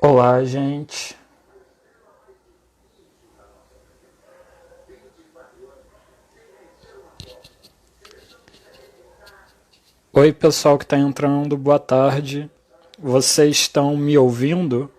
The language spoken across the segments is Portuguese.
Olá, gente. Oi, pessoal que está entrando, boa tarde. Vocês estão me ouvindo?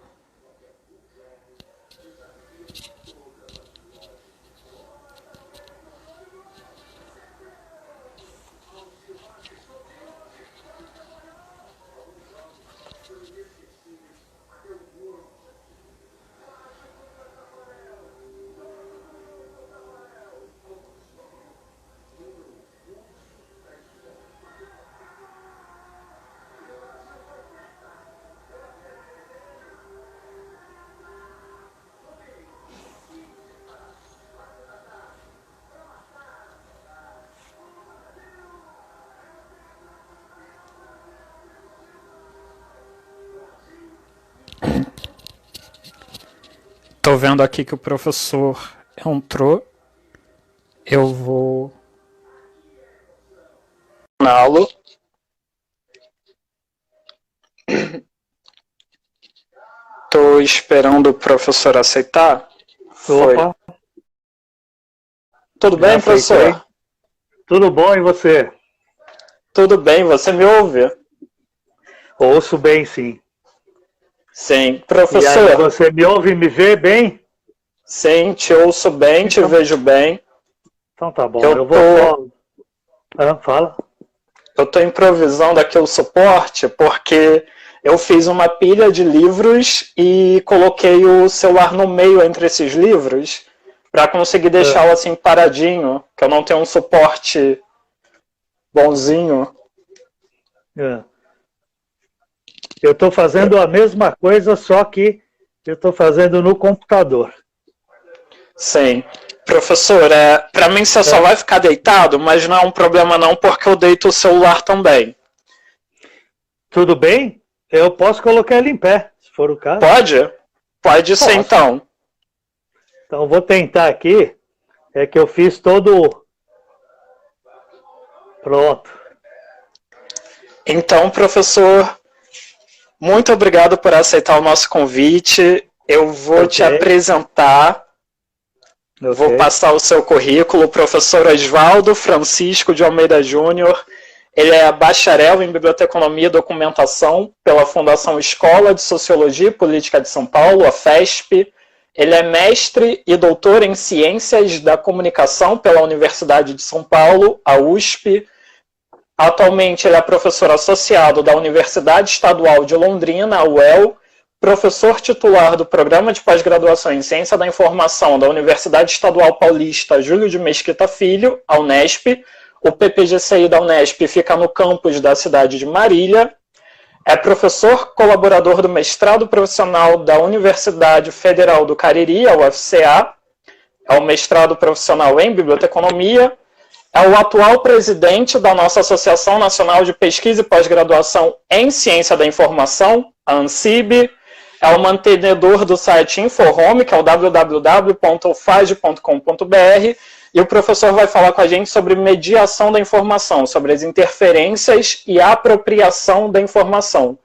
Estou vendo aqui que o professor entrou. Eu vou acioná-lo. Estou esperando o professor aceitar. Opa. Tudo bem, professor? Tudo bom, e você? Tudo bem, você me ouve? Ouço bem, sim. Sim, professor. E aí, você me ouve e me vê bem? Sim, te ouço bem, então, te vejo bem. Então tá bom, eu vou... Fala. Eu estou improvisando aqui o suporte porque eu fiz uma pilha de livros e coloquei o celular no meio entre esses livros para conseguir deixá-lo assim paradinho, que eu não tenho um suporte bonzinho. Eu estou fazendo a mesma coisa, só que eu estou fazendo no computador. Sim. Professor, para mim você só vai ficar deitado, mas não é um problema não, porque eu deito o celular também. Tudo bem? Eu posso colocar ele em pé, se for o caso. Pode? Pode ser, então. Então vou tentar aqui. É que eu fiz todo... Pronto. Então, professor, muito obrigado por aceitar o nosso convite. Eu vou te apresentar. Vou passar o seu currículo. O professor Osvaldo Francisco de Almeida Júnior. Ele é bacharel em Biblioteconomia e Documentação pela Fundação Escola de Sociologia e Política de São Paulo, a FESP. Ele é mestre e doutor em Ciências da Comunicação pela Universidade de São Paulo, a USP. Atualmente ele é professor associado da Universidade Estadual de Londrina, a UEL, professor titular do Programa de Pós-Graduação em Ciência da Informação da Universidade Estadual Paulista Júlio de Mesquita Filho, a Unesp. O PPGCI da Unesp fica no campus da cidade de Marília. É professor colaborador do mestrado profissional da Universidade Federal do Cariri, a UFCA. É o mestrado profissional em Biblioteconomia. É o atual presidente da nossa Associação Nacional de Pesquisa e Pós-Graduação em Ciência da Informação, a ANCIB. É o mantenedor do site InfoHome, que é o www.ufage.com.br. E o professor vai falar com a gente sobre mediação da informação, sobre as interferências e a apropriação da informação.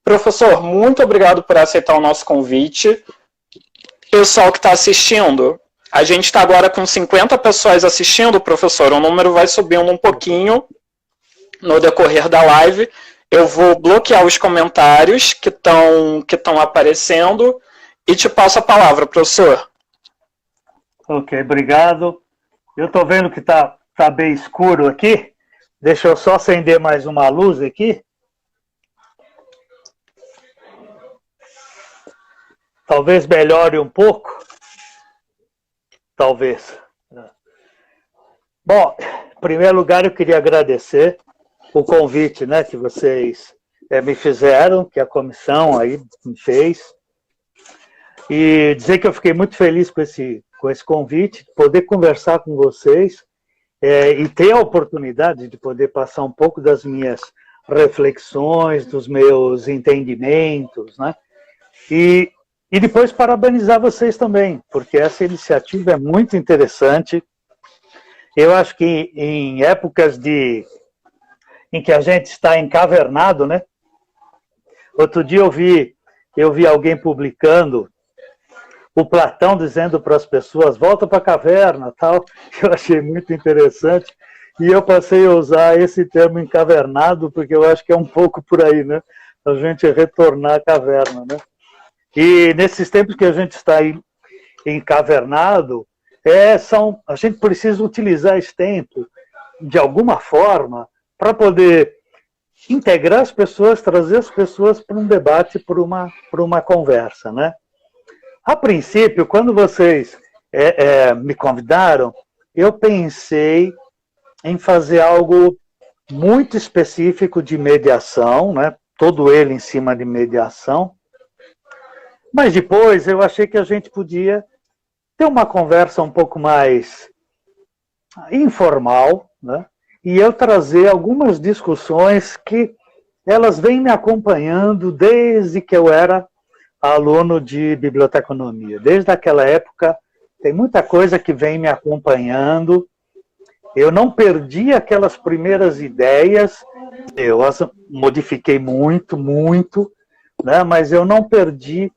Professor, muito obrigado por aceitar o nosso convite. Pessoal que está assistindo, a gente está agora com 50 pessoas assistindo, professor. O número vai subindo um pouquinho no decorrer da live. Eu vou bloquear os comentários que estão aparecendo e te passo a palavra, professor. Ok, obrigado. Eu estou vendo que tá bem escuro aqui. Deixa eu só acender mais uma luz aqui. Talvez melhore um pouco. Talvez. Bom, em primeiro lugar eu queria agradecer o convite, né, que vocês me fizeram, que a comissão aí me fez. E dizer que eu fiquei muito feliz com esse convite, poder conversar com vocês e ter a oportunidade de poder passar um pouco das minhas reflexões, dos meus entendimentos, né? E depois parabenizar vocês também, porque essa iniciativa é muito interessante. Eu acho que em épocas em que a gente está encavernado, né? Outro dia eu vi eu vi alguém publicando o Platão dizendo para as pessoas, volta para a caverna, tal, que eu achei muito interessante, e eu passei a usar esse termo encavernado, porque eu acho que é um pouco por aí, né? A gente retornar à caverna, né? E nesses tempos que a gente está aí encavernado, a gente precisa utilizar esse tempo, de alguma forma, para poder integrar as pessoas, trazer as pessoas para um debate, para uma conversa, né? A princípio, quando vocês me convidaram, eu pensei em fazer algo muito específico de mediação, né? Todo ele em cima de mediação. Mas depois eu achei que a gente podia ter uma conversa um pouco mais informal, né? E eu trazer algumas discussões que elas vêm me acompanhando desde que eu era aluno de biblioteconomia. Desde aquela época, tem muita coisa que vem me acompanhando. Eu não perdi aquelas primeiras ideias, eu as modifiquei muito, muito, né? Mas eu não perdi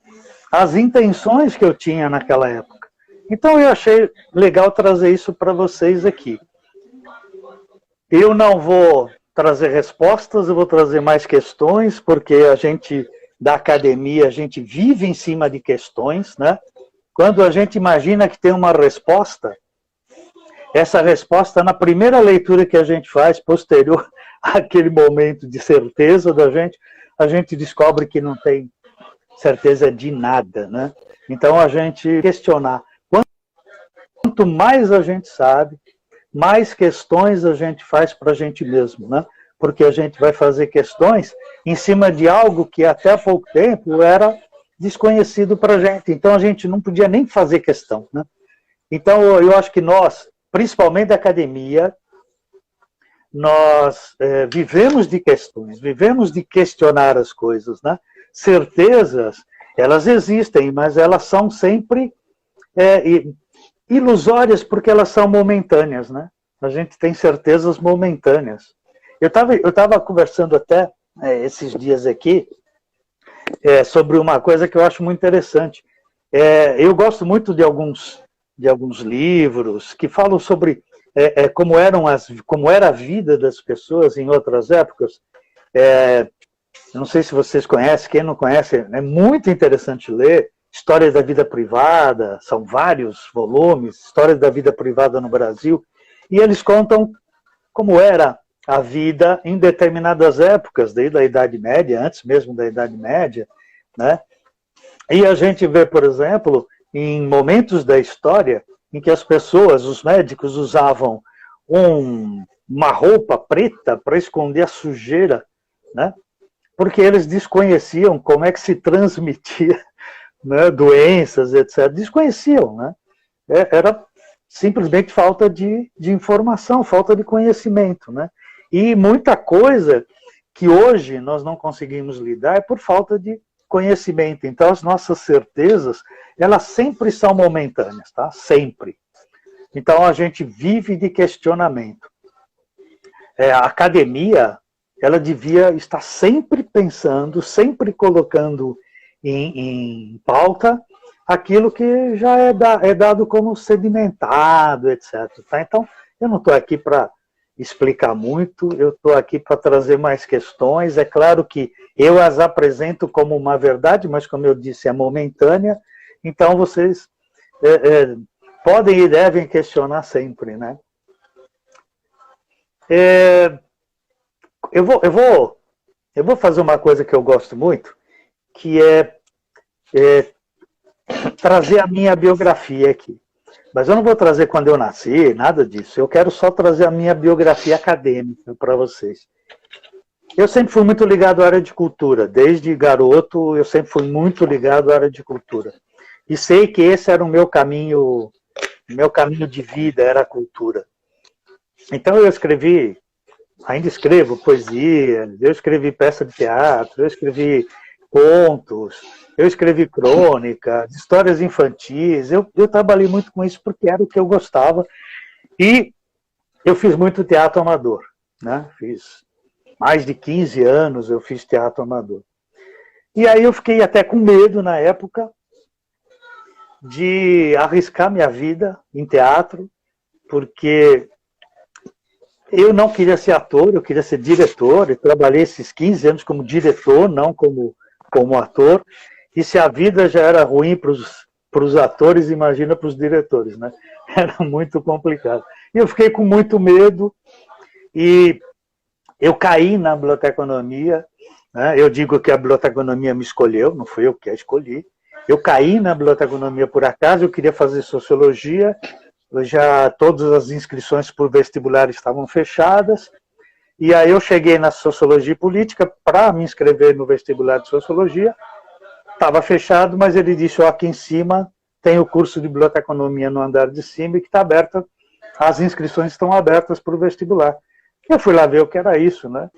as intenções que eu tinha naquela época. Então eu achei legal trazer isso para vocês aqui. Eu não vou trazer respostas, eu vou trazer mais questões, porque a gente, da academia, a gente vive em cima de questões, né? Quando a gente imagina que tem uma resposta, essa resposta, na primeira leitura que a gente faz, posterior àquele momento de certeza da gente, a gente descobre que não tem certeza de nada, né? Então a gente questionar. Quanto mais a gente sabe, mais questões a gente faz para a gente mesmo, né? Porque a gente vai fazer questões em cima de algo que até há pouco tempo era desconhecido para a gente. Então a gente não podia nem fazer questão, né? Então eu acho que nós, principalmente da academia, nós vivemos de questões, vivemos de questionar as coisas, né? Certezas, elas existem, mas elas são sempre ilusórias porque elas são momentâneas, né? A gente tem certezas momentâneas. Eu tava conversando até esses dias aqui sobre uma coisa que eu acho muito interessante. Eu gosto muito de alguns livros que falam sobre como era a vida das pessoas em outras épocas. Eu não sei se vocês conhecem, quem não conhece, é muito interessante ler. História da vida privada, são vários volumes, História da vida privada no Brasil, e eles contam como era a vida em determinadas épocas, desde a Idade Média, antes mesmo da Idade Média, né? E a gente vê, por exemplo, em momentos da história em que as pessoas, os médicos, usavam uma roupa preta para esconder a sujeira, né? Porque eles desconheciam como é que se transmitia, né, doenças, etc. Desconheciam, né? Era simplesmente falta de informação, falta de conhecimento, né? E muita coisa que hoje nós não conseguimos lidar é por falta de conhecimento. Então as nossas certezas, elas sempre são momentâneas, tá? Sempre. Então a gente vive de questionamento. A academia, ela devia estar sempre pensando, sempre colocando em pauta aquilo que já é dado como sedimentado, etc. Tá? Então, eu não estou aqui para explicar muito, eu estou aqui para trazer mais questões. É claro que eu as apresento como uma verdade, mas, como eu disse, é momentânea. Então, vocês podem e devem questionar sempre, né? Eu vou fazer uma coisa que eu gosto muito, que é trazer a minha biografia aqui. Mas eu não vou trazer quando eu nasci, nada disso. Eu quero só trazer a minha biografia acadêmica para vocês. Eu sempre fui muito ligado à área de cultura. Desde garoto, eu sempre fui muito ligado à área de cultura. E sei que esse era o meu caminho de vida, era a cultura. Então eu escrevi, ainda escrevo poesia, eu escrevi peça de teatro, eu escrevi contos, eu escrevi crônica, histórias infantis, eu trabalhei muito com isso porque era o que eu gostava. E eu fiz muito teatro amador, né? Fiz mais de 15 anos, eu fiz teatro amador. E aí eu fiquei até com medo na época de arriscar minha vida em teatro, porque eu não queria ser ator, eu queria ser diretor, e trabalhei esses 15 anos como diretor, não como ator, e se a vida já era ruim para os atores, imagina para os diretores, né? Era muito complicado. E eu fiquei com muito medo, e eu caí na biblioteconomia, né? Eu digo que a biblioteconomia me escolheu, não fui eu que a escolhi. Eu caí na biblioteconomia por acaso, eu queria fazer sociologia, já todas as inscrições por vestibular estavam fechadas, e aí eu cheguei na sociologia e política para me inscrever no vestibular de sociologia, estava fechado, mas ele disse, ó, aqui em cima tem o curso de biblioteconomia no andar de cima, que está aberto, as inscrições estão abertas para o vestibular. Eu fui lá ver o que era isso, né?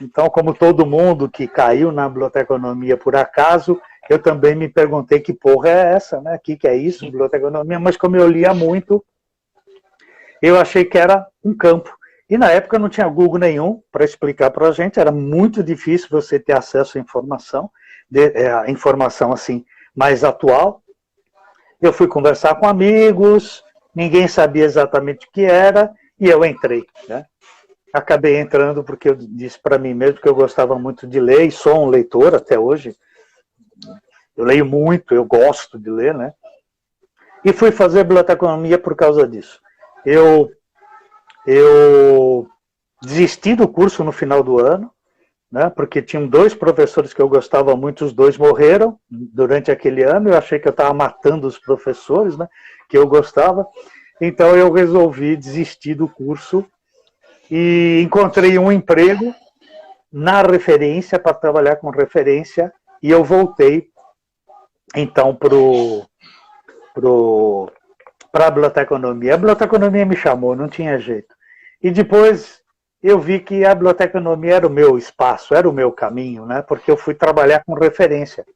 Então, como todo mundo que caiu na biblioteconomia por acaso, eu também me perguntei que porra é essa, né? O que é isso, biblioteconomia? Mas como eu lia muito, eu achei que era um campo. E na época não tinha Google nenhum para explicar para a gente, era muito difícil você ter acesso à informação, a informação assim, mais atual. Eu fui conversar com amigos, ninguém sabia exatamente o que era, e eu entrei, né? Acabei entrando porque eu disse para mim mesmo que eu gostava muito de ler, e sou um leitor até hoje. Eu leio muito, eu gosto de ler, né? E fui fazer biblioteconomia por causa disso. Eu desisti do curso no final do ano, né? Porque tinham 2 professores que eu gostava muito, os 2 morreram durante aquele ano, eu achei que eu estava matando os professores, né? Que eu gostava. Então eu resolvi desistir do curso e encontrei um emprego na referência, para trabalhar com referência, e eu voltei, então, para a biblioteconomia. A biblioteconomia me chamou, não tinha jeito. E depois eu vi que a biblioteconomia era o meu espaço, era o meu caminho, né? Porque eu fui trabalhar com referência.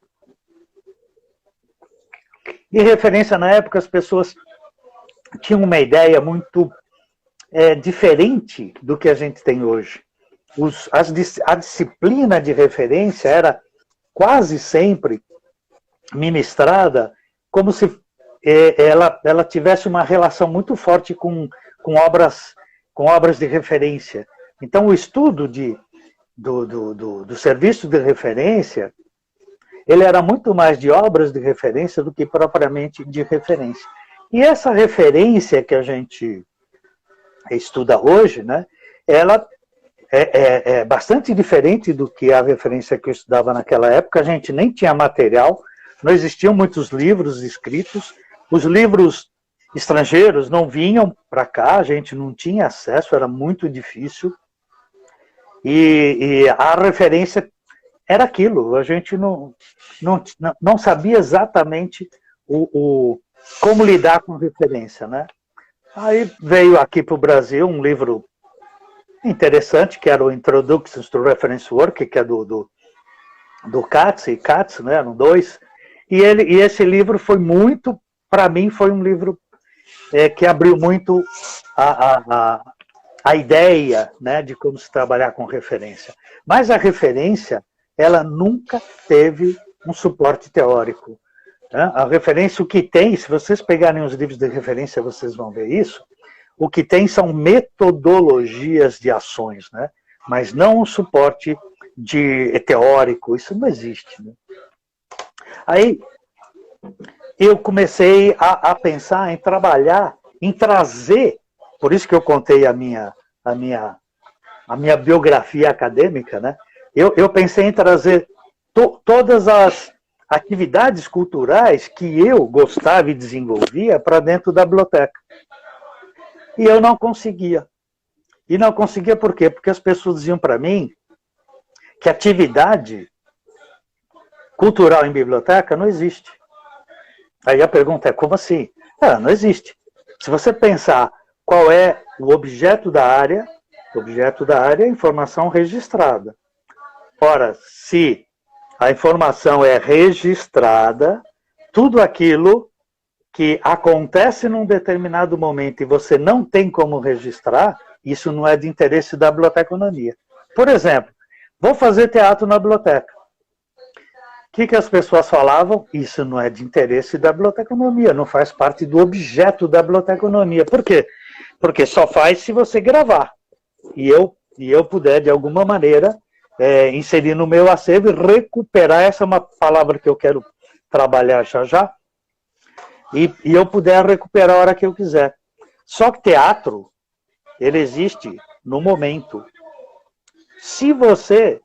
E referência, na época, as pessoas tinham uma ideia muito diferente do que a gente tem hoje. A disciplina de referência era quase sempre ministrada como se ela tivesse uma relação muito forte com obras de referência. Então, o estudo do serviço de referência, ele era muito mais de obras de referência do que propriamente de referência. E essa referência que a gente estuda hoje, né, ela é bastante diferente do que a referência que eu estudava naquela época. A gente nem tinha material, não existiam muitos livros escritos, os livros estrangeiros não vinham para cá, a gente não tinha acesso, era muito difícil, e a referência era aquilo, a gente não sabia exatamente como lidar com referência, né? Aí veio aqui para o Brasil um livro interessante, que era o Introductions to Reference Work, que é do Katz e Katz, né? Eram 2. E esse livro foi muito, para mim, foi um livro que abriu muito a ideia, né, de como se trabalhar com referência. Mas a referência, ela nunca teve um suporte teórico. Né? A referência, o que tem, se vocês pegarem os livros de referência, vocês vão ver isso, o que tem são metodologias de ações, né? Mas não um suporte teórico, isso não existe. Né? Aí eu comecei a pensar em trabalhar, em trazer, por isso que eu contei a minha biografia acadêmica, né? Eu pensei em trazer todas as atividades culturais que eu gostava e desenvolvia para dentro da biblioteca. E eu não conseguia. E não conseguia por quê? Porque as pessoas diziam para mim que atividade cultural em biblioteca não existe. Aí a pergunta é, como assim? Não existe. Se você pensar qual é o objeto da área é a informação registrada. Ora, se a informação é registrada, tudo aquilo que acontece num determinado momento e você não tem como registrar, isso não é de interesse da biblioteconomia. Por exemplo, vou fazer teatro na biblioteca. que as pessoas falavam? Isso não é de interesse da biblioteconomia, não faz parte do objeto da biblioteconomia. Por quê? Porque só faz se você gravar. E eu puder, de alguma maneira, inserir no meu acervo e recuperar, essa é uma palavra que eu quero trabalhar já, e eu puder recuperar a hora que eu quiser. Só que teatro, ele existe no momento. Se você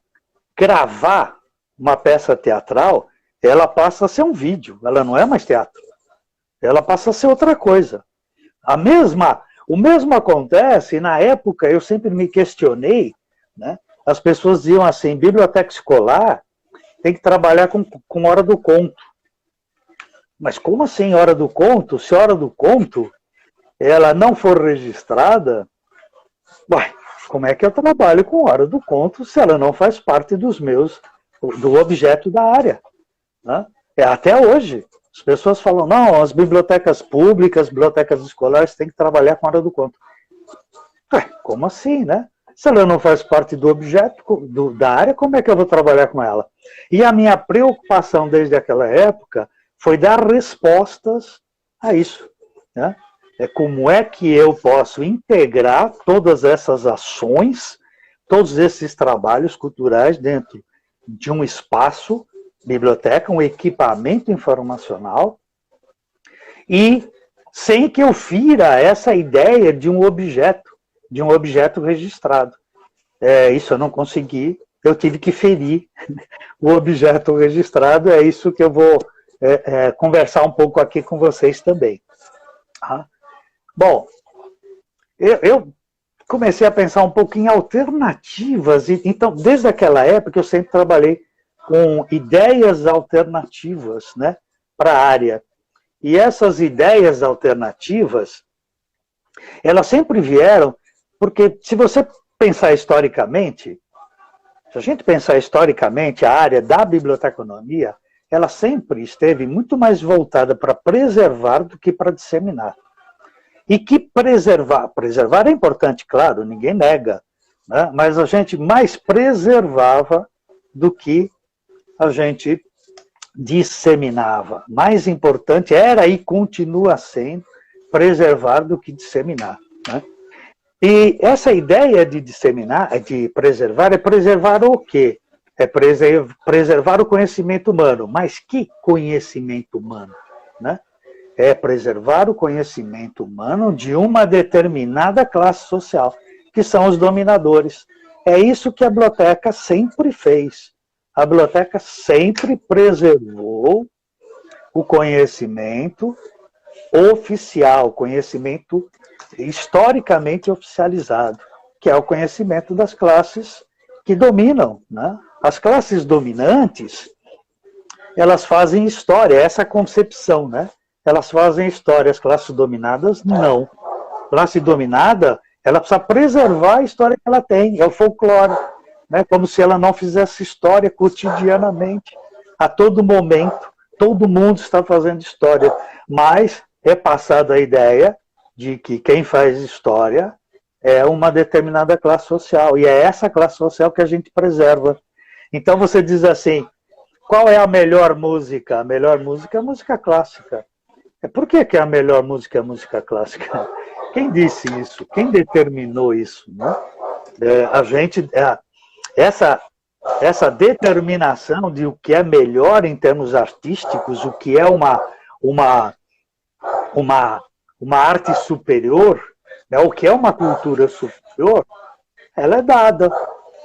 gravar uma peça teatral, ela passa a ser um vídeo, ela não é mais teatro. Ela passa a ser outra coisa. O mesmo acontece, na época eu sempre me questionei, né? As pessoas diziam assim, biblioteca escolar tem que trabalhar com hora do conto. Mas como assim hora do conto? Se a hora do conto ela não for registrada, como é que eu trabalho com hora do conto se ela não faz parte do objeto da área? Né? Até hoje, as pessoas falam, não, as bibliotecas públicas, bibliotecas escolares têm que trabalhar com hora do conto. Como assim, né? Se ela não faz parte do objeto da área, como é que eu vou trabalhar com ela? E a minha preocupação desde aquela época foi dar respostas a isso. Né? Como é que eu posso integrar todas essas ações, todos esses trabalhos culturais dentro de um espaço, biblioteca, um equipamento informacional, e sem que eu fira essa ideia de um objeto registrado. Isso eu não consegui, eu tive que ferir o objeto registrado, é isso que eu vou conversar um pouco aqui com vocês também. Tá? Bom, eu comecei a pensar um pouco em alternativas, então, desde aquela época eu sempre trabalhei com ideias alternativas, né, para a área. E essas ideias alternativas, elas sempre vieram, porque se você pensar historicamente, se a gente pensar historicamente, a área da biblioteconomia, ela sempre esteve muito mais voltada para preservar do que para disseminar. E que preservar é importante, claro, ninguém nega, né? Mas a gente mais preservava do que a gente disseminava. Mais importante era e continua sendo preservar do que disseminar. Né? E essa ideia de disseminar, de preservar, é preservar o quê? É preservar o conhecimento humano. Mas que conhecimento humano? Né? É preservar o conhecimento humano de uma determinada classe social, que são os dominadores. É isso que a biblioteca sempre fez. A biblioteca sempre preservou o conhecimento oficial, conhecimento historicamente oficializado, que é o conhecimento das classes que dominam. Né? As classes dominantes, elas fazem história, essa concepção, né? Elas fazem história, as classes dominadas, não. A classe dominada, ela precisa preservar a história que ela tem, é o folclore, né? Como se ela não fizesse história cotidianamente, a todo momento, todo mundo está fazendo história, mas é passada a ideia de que quem faz história é uma determinada classe social, e é essa classe social que a gente preserva. Então você diz assim, qual é a melhor música? A melhor música é a música clássica. Por que a melhor música é a música clássica? Quem disse isso? Quem determinou isso? Né? Essa determinação de o que é melhor em termos artísticos, o que é uma arte superior, né? O que é uma cultura superior, ela é dada.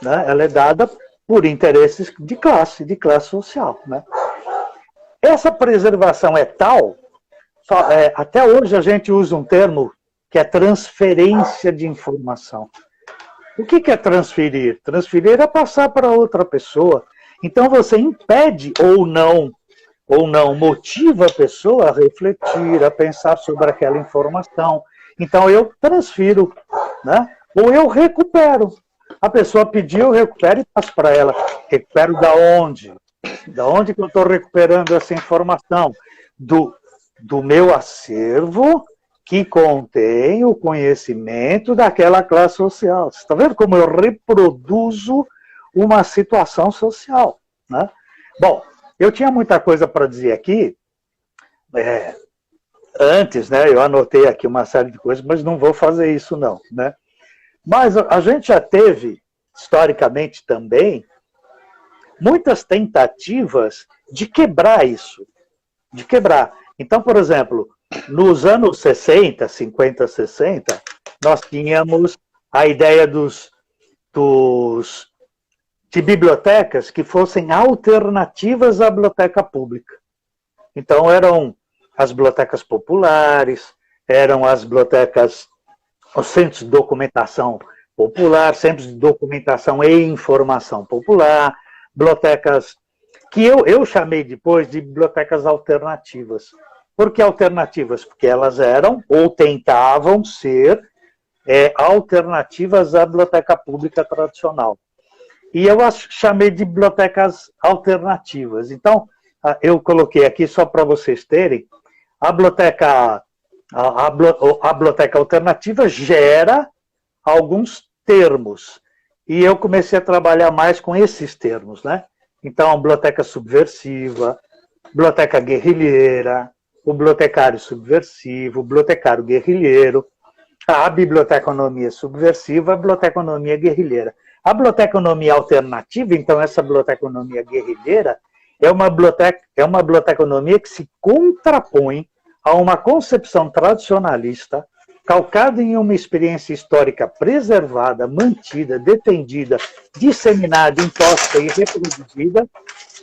Né? Ela é dada por interesses de classe social. Né? Essa preservação é tal, até hoje a gente usa um termo que é transferência de informação. O que é transferir? Transferir é passar para outra pessoa. Então você impede ou não motiva a pessoa a refletir, a pensar sobre aquela informação. Então eu transfiro, né? Ou eu recupero. A pessoa pediu, eu recupero e passo para ela. Recupero da onde? Da onde que eu estou recuperando essa informação? Do meu acervo, que contém o conhecimento daquela classe social. Você está vendo como eu reproduzo uma situação social? Né? Bom, Eu tinha muita coisa para dizer aqui, antes, né? Eu anotei aqui uma série de coisas, mas não vou fazer isso não, né? Mas a gente já teve, historicamente também, muitas tentativas de quebrar isso, de quebrar. Então, por exemplo, nos anos 60, 50, 60, nós tínhamos a ideia de bibliotecas que fossem alternativas à biblioteca pública. Então, eram as bibliotecas populares, eram as bibliotecas, os centros de documentação popular, centros de documentação e informação popular, bibliotecas que eu chamei depois de bibliotecas alternativas. Por que alternativas? Porque elas eram ou tentavam ser alternativas à biblioteca pública tradicional. E eu chamei de bibliotecas alternativas. Então, eu coloquei aqui só para vocês terem, a biblioteca alternativa gera alguns termos. E eu comecei a trabalhar mais com esses termos, né? Então, a biblioteca subversiva, biblioteca guerrilheira, o bibliotecário subversivo, o bibliotecário guerrilheiro, a biblioteconomia subversiva, a biblioteconomia guerrilheira. A biblioteconomia alternativa, então, essa biblioteconomia guerrilheira, é uma biblioteconomia que se contrapõe a uma concepção tradicionalista, calcada em uma experiência histórica preservada, mantida, defendida, disseminada, imposta e reproduzida,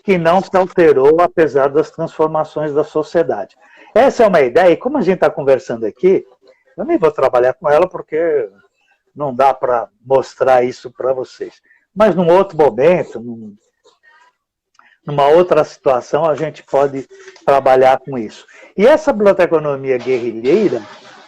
que não se alterou apesar das transformações da sociedade. Essa é uma ideia, e como a gente está conversando aqui, eu nem vou trabalhar com ela porque não dá para mostrar isso para vocês. Mas num outro momento, numa outra situação, a gente pode trabalhar com isso. E essa biblioteconomia guerrilheira,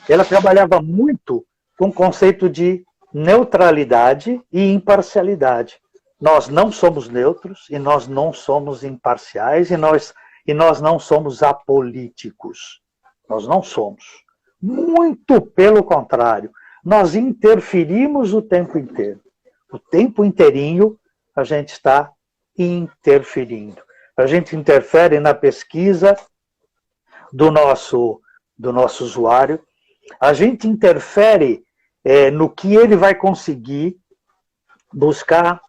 ela trabalhava muito com o conceito de neutralidade e imparcialidade. Nós não somos neutros e nós não somos imparciais e nós não somos apolíticos. Nós não somos. Muito pelo contrário. Nós interferimos o tempo inteiro. O tempo inteirinho a gente está interferindo. A gente interfere na pesquisa do nosso usuário, a gente interfere no que ele vai conseguir buscar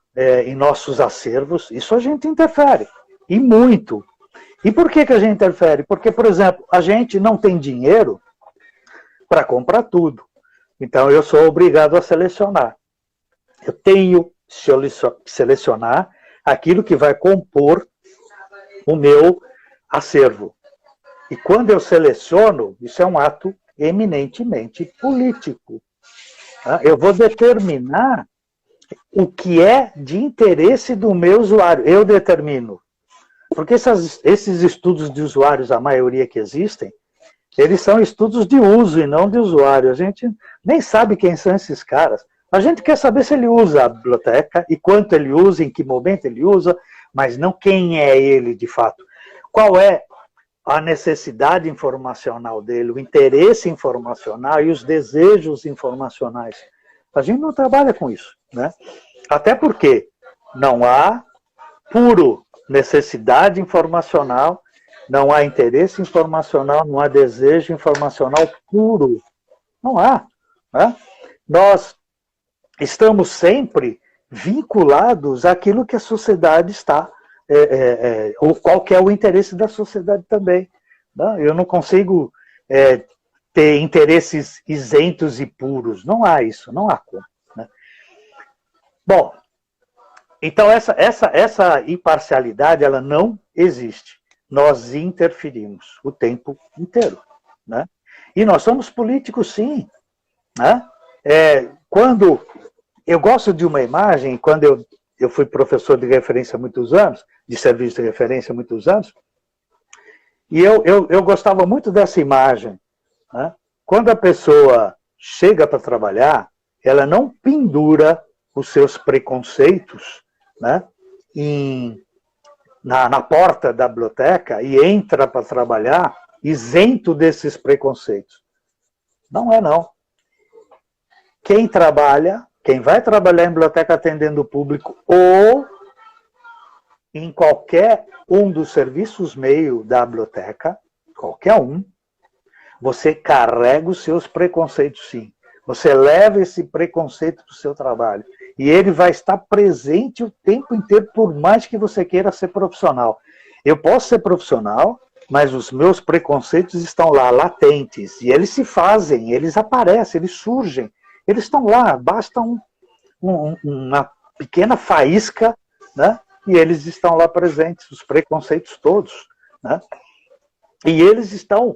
em nossos acervos, isso a gente interfere, e muito. E por que a gente interfere? Porque, por exemplo, a gente não tem dinheiro para comprar tudo. Então, eu sou obrigado a selecionar. Eu tenho que selecionar aquilo que vai compor o meu acervo. E quando eu seleciono, isso é um ato eminentemente político. Eu vou determinar o que é de interesse do meu usuário. Eu determino. Porque esses estudos de usuários, a maioria que existem, eles são estudos de uso e não de usuário. A gente nem sabe quem são esses caras. A gente quer saber se ele usa a biblioteca e quanto ele usa, em que momento ele usa, mas não quem é ele de fato. Qual é a necessidade informacional dele, o interesse informacional e os desejos informacionais. A gente não trabalha com isso, né? Até porque não há puro necessidade informacional, não há interesse informacional, não há desejo informacional puro. Não há. Né? Nós estamos sempre vinculados àquilo que a sociedade está, ou qual que é o interesse da sociedade também. Né? Eu não consigo ter interesses isentos e puros. Não há isso, não há como. Né? Bom, então essa imparcialidade ela não existe. Nós interferimos o tempo inteiro. Né? E nós somos políticos, sim. Né? Quando eu gosto de uma imagem, quando eu fui professor de referência há muitos anos, de serviço de referência há muitos anos, e eu gostava muito dessa imagem. Né? Quando a pessoa chega para trabalhar, ela não pendura os seus preconceitos, né, na porta da biblioteca e entra para trabalhar isento desses preconceitos. Não é, não. Quem vai trabalhar em biblioteca atendendo o público ou em qualquer um dos serviços meio da biblioteca, qualquer um, você carrega os seus preconceitos, sim. Você leva esse preconceito para o seu trabalho. E ele vai estar presente o tempo inteiro, por mais que você queira ser profissional. Eu posso ser profissional, mas os meus preconceitos estão lá, latentes. E eles se fazem, eles aparecem, eles surgem. Eles estão lá, basta uma pequena faísca, né? E eles estão lá presentes, os preconceitos todos, né? E eles estão...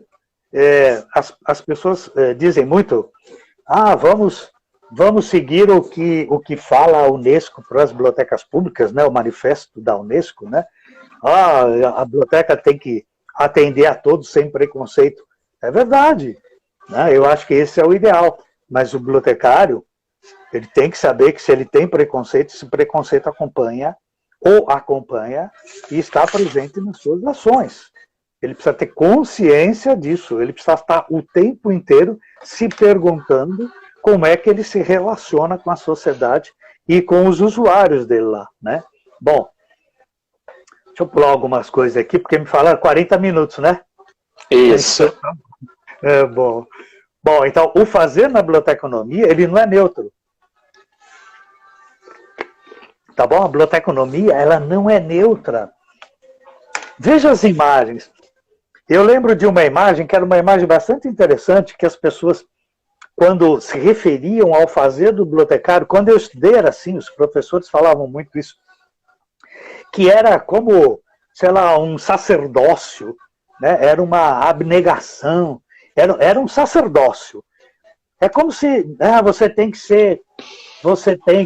as pessoas dizem muito, vamos seguir o que fala a Unesco para as bibliotecas públicas, né? O manifesto da Unesco, né? A biblioteca tem que atender a todos sem preconceito. É verdade, né? Eu acho que esse é o ideal, mas o bibliotecário, ele tem que saber que se ele tem preconceito, esse preconceito acompanha e está presente nas suas ações. Ele precisa ter consciência disso, ele precisa estar o tempo inteiro se perguntando como é que ele se relaciona com a sociedade e com os usuários dele lá, né? Bom, deixa eu pular algumas coisas aqui, porque me falaram 40 minutos, né? Isso. Bom, então, o fazer na biblioteconomia, ele não é neutro. Tá bom? A biblioteconomia, ela não é neutra. Veja as imagens. Eu lembro de uma imagem, que era uma imagem bastante interessante, que as pessoas, quando se referiam ao fazer do bibliotecário, quando eu estudei era assim, os professores falavam muito isso, que era como, sei lá, um sacerdócio, né? Era uma abnegação, era um sacerdócio. É como se você tem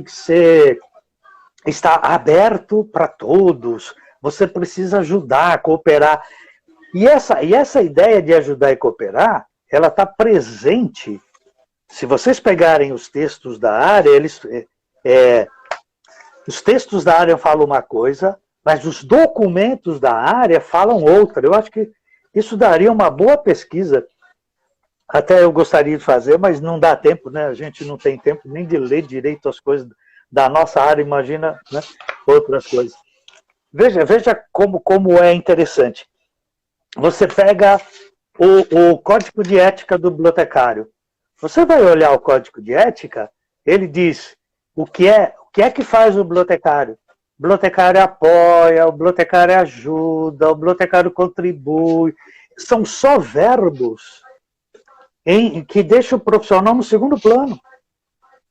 que estar aberto para todos, você precisa ajudar, cooperar. E essa ideia de ajudar e cooperar, ela está presente. Se vocês pegarem os textos da área, os textos da área falam uma coisa, mas os documentos da área falam outra. Eu acho que isso daria uma boa pesquisa. Até eu gostaria de fazer, mas não dá tempo, né? A gente não tem tempo nem de ler direito as coisas da nossa área, imagina, né? Outras coisas. Veja como é interessante. Você pega o Código de Ética do bibliotecário. Você vai olhar o Código de Ética, ele diz o que é que faz o bibliotecário. O bibliotecário apoia, o bibliotecário ajuda, o bibliotecário contribui. São só verbos que deixam o profissional no segundo plano.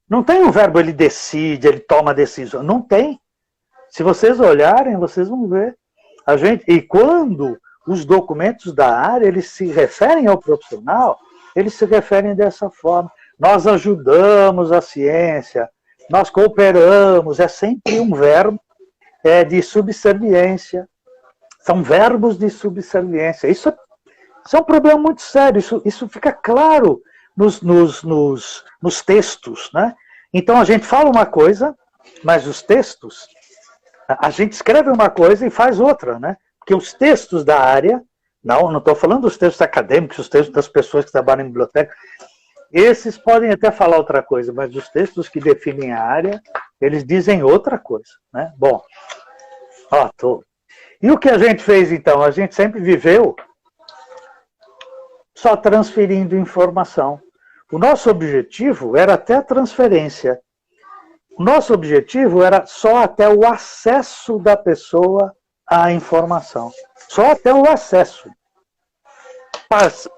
Não tem um verbo, ele decide, ele toma decisão. Não tem. Se vocês olharem, vocês vão ver. E quando os documentos da área, eles se referem ao profissional, eles se referem dessa forma. Nós ajudamos a ciência, nós cooperamos, é sempre um verbo de subserviência. São verbos de subserviência. Isso é um problema muito sério, isso fica claro nos textos, né? Então a gente fala uma coisa, mas os textos, a gente escreve uma coisa e faz outra, né? Porque os textos da área, não estou falando dos textos acadêmicos, os textos das pessoas que trabalham em biblioteca, esses podem até falar outra coisa, mas os textos que definem a área, eles dizem outra coisa, né? Bom, E o que a gente fez então? A gente sempre viveu só transferindo informação. O nosso objetivo era até a transferência. O nosso objetivo era só até o acesso da pessoa à informação. Só até o acesso.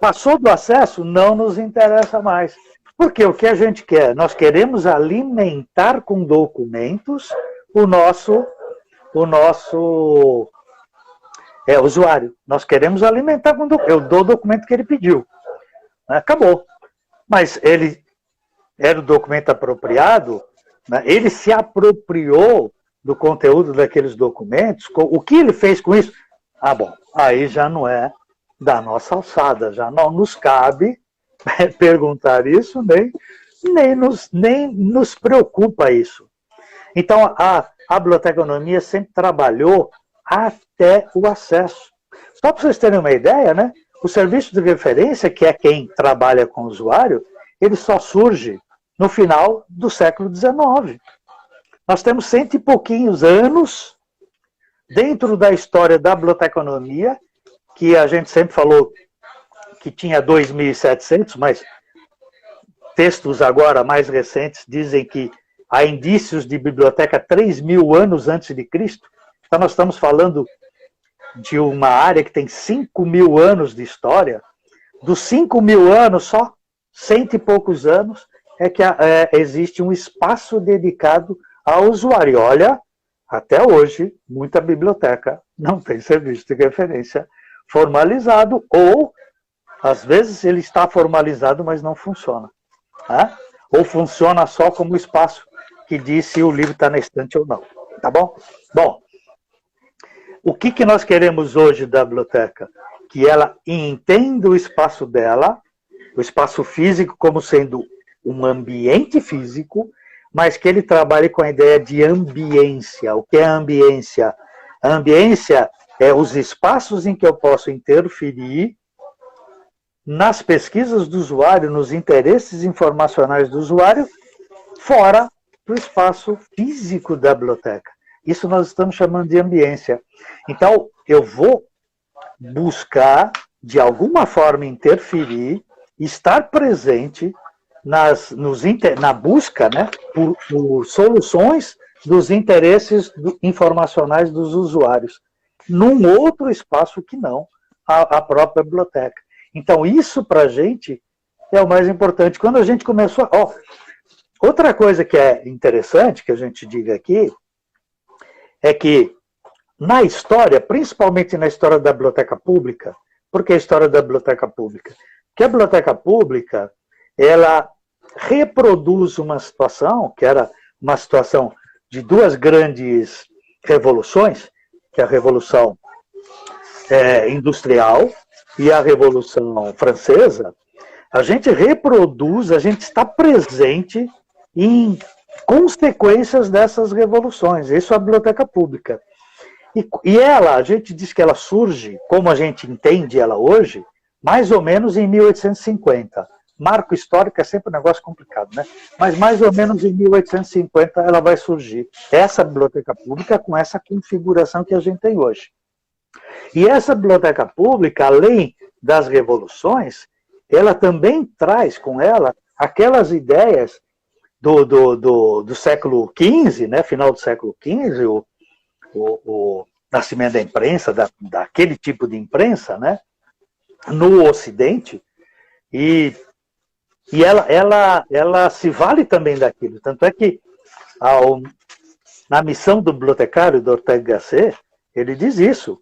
Passou do acesso, não nos interessa mais. Porque o que a gente quer? Nós queremos alimentar com documentos o nosso usuário. Nós queremos alimentar com documento. Eu dou o documento que ele pediu. Acabou. Mas ele era o documento apropriado, né? Ele se apropriou do conteúdo daqueles documentos. O que ele fez com isso? Bom, aí já não é da nossa alçada, já não nos cabe perguntar isso, nem nos preocupa isso. Então, a biblioteconomia sempre trabalhou até o acesso. Só para vocês terem uma ideia, né? O serviço de referência, que é quem trabalha com o usuário, ele só surge no final do século XIX. Nós temos 100 e pouquinhos anos dentro da história da biblioteconomia, que a gente sempre falou que tinha 2.700, mas textos agora mais recentes dizem que há indícios de biblioteca 3.000 anos antes de Cristo. Então nós estamos falando de uma área que tem 5.000 anos de história. Dos 5.000 anos, só 100 e poucos anos é que existe um espaço dedicado ao usuário. Olha, até hoje, muita biblioteca não tem serviço de referência formalizado, ou, às vezes, ele está formalizado, mas não funciona. Né? Ou funciona só como espaço que diz se o livro está na estante ou não. Tá bom? Bom, o que nós queremos hoje da biblioteca? Que ela entenda o espaço dela, o espaço físico como sendo um ambiente físico, mas que ele trabalhe com a ideia de ambiência. O que é ambiência? A ambiência é os espaços em que eu posso interferir nas pesquisas do usuário, nos interesses informacionais do usuário, fora do espaço físico da biblioteca. Isso nós estamos chamando de ambiência. Então, eu vou buscar, de alguma forma, interferir, estar presente na busca, né, por soluções dos interesses informacionais dos usuários, num outro espaço que não a própria biblioteca. Então, isso para a gente é o mais importante. Quando a gente começou... outra coisa que é interessante que a gente diga aqui é que na história, principalmente na história da biblioteca pública, por que a história da biblioteca pública? Porque a biblioteca pública, ela reproduz uma situação, que era uma situação de duas grandes revoluções, que é a Revolução Industrial e a Revolução Francesa. A gente reproduz, a gente está presente em consequências dessas revoluções. Isso é a biblioteca pública. E ela, a gente diz que ela surge, como a gente entende ela hoje, mais ou menos em 1850. Marco histórico é sempre um negócio complicado, né? Mas mais ou menos em 1850 ela vai surgir. Essa biblioteca pública com essa configuração que a gente tem hoje. E essa biblioteca pública, além das revoluções, ela também traz com ela aquelas ideias do século XV, né? Final do século XV, o nascimento da imprensa, daquele tipo de imprensa, né? No Ocidente, e ela se vale também daquilo. Tanto é que na missão do bibliotecário, do Ortega Gasset, ele diz isso.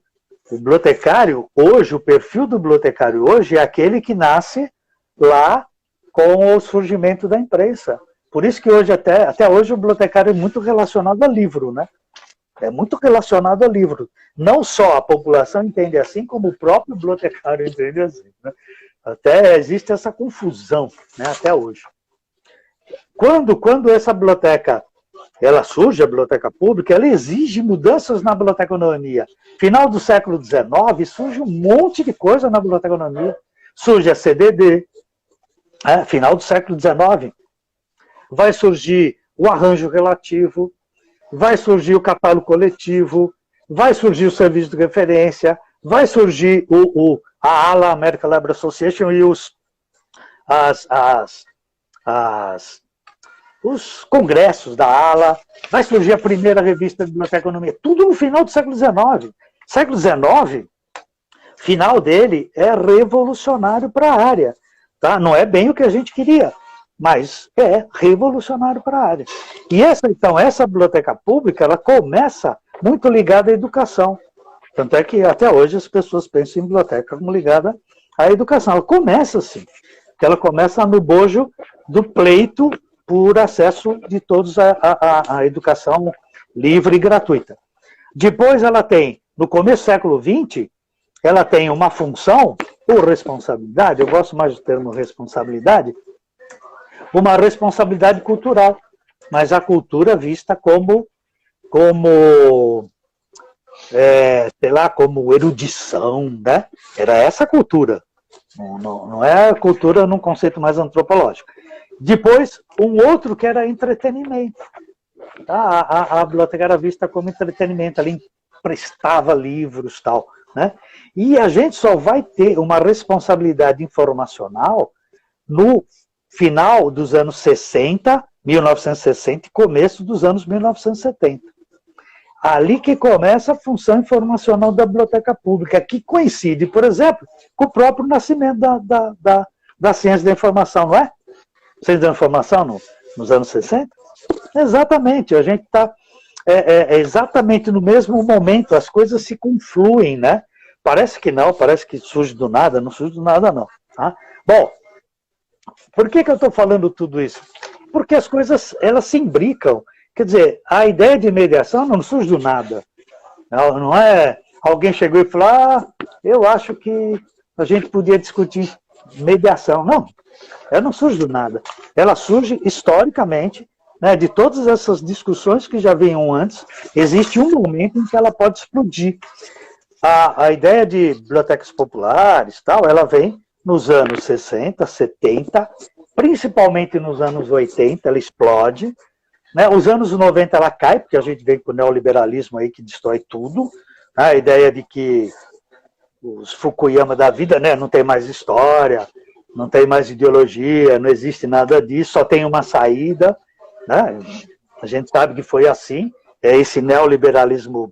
O bibliotecário hoje, o perfil do bibliotecário hoje é aquele que nasce lá com o surgimento da imprensa. Por isso que hoje, até hoje, o bibliotecário é muito relacionado a livro, né? É muito relacionado a livro. Não só a população entende assim, como o próprio bibliotecário entende assim, né? Até existe essa confusão, né, até hoje. Quando essa biblioteca ela surge, a biblioteca pública, ela exige mudanças na biblioteconomia. Final do século XIX, surge um monte de coisa na biblioteconomia. Surge a CDD, final do século XIX. Vai surgir o arranjo relativo, vai surgir o catálogo coletivo, vai surgir o serviço de referência, vai surgir a ALA, American Library Association, e os congressos da ALA, vai surgir a primeira revista de biblioteconomia, tudo no final do século XIX. Século XIX, final dele, é revolucionário para a área. Tá? Não é bem o que a gente queria, mas é revolucionário para a área. E essa biblioteca pública, ela começa muito ligada à educação. Tanto é que até hoje as pessoas pensam em biblioteca como ligada à educação. Ela começa assim, que ela começa no bojo do pleito por acesso de todos à educação livre e gratuita. Depois ela tem, no começo do século XX, ela tem uma função, ou responsabilidade, eu gosto mais do termo responsabilidade, uma responsabilidade cultural, mas a cultura vista como erudição, né? Era essa cultura. Não é a cultura num conceito mais antropológico. Depois, um outro que era entretenimento. Tá? A biblioteca era vista como entretenimento. Ali prestava livros e tal, né? E a gente só vai ter uma responsabilidade informacional no final dos anos 60, 1960 e começo dos anos 1970. Ali que começa a função informacional da biblioteca pública, que coincide, por exemplo, com o próprio nascimento da ciência da informação, não é? Ciência da informação nos anos 60? Exatamente, a gente está exatamente no mesmo momento, as coisas se confluem, né? Parece que não, parece que surge do nada, não surge do nada não. Tá? Bom, por que eu estou falando tudo isso? Porque as coisas, elas se imbricam. Quer dizer, a ideia de mediação não surge do nada. Não é alguém chegou e falou, eu acho que a gente podia discutir mediação. Não, ela não surge do nada. Ela surge historicamente, né, de todas essas discussões que já vinham antes, existe um momento em que ela pode explodir. A ideia de bibliotecas populares, tal, ela vem nos anos 60, 70, principalmente nos anos 80, ela explode. Né? Os anos 90 ela cai, porque a gente vem com o neoliberalismo aí que destrói tudo. Né? A ideia de que os Fukuyama da vida, né, não tem mais história, não tem mais ideologia, não existe nada disso, só tem uma saída. Né? A gente sabe que foi assim, é esse neoliberalismo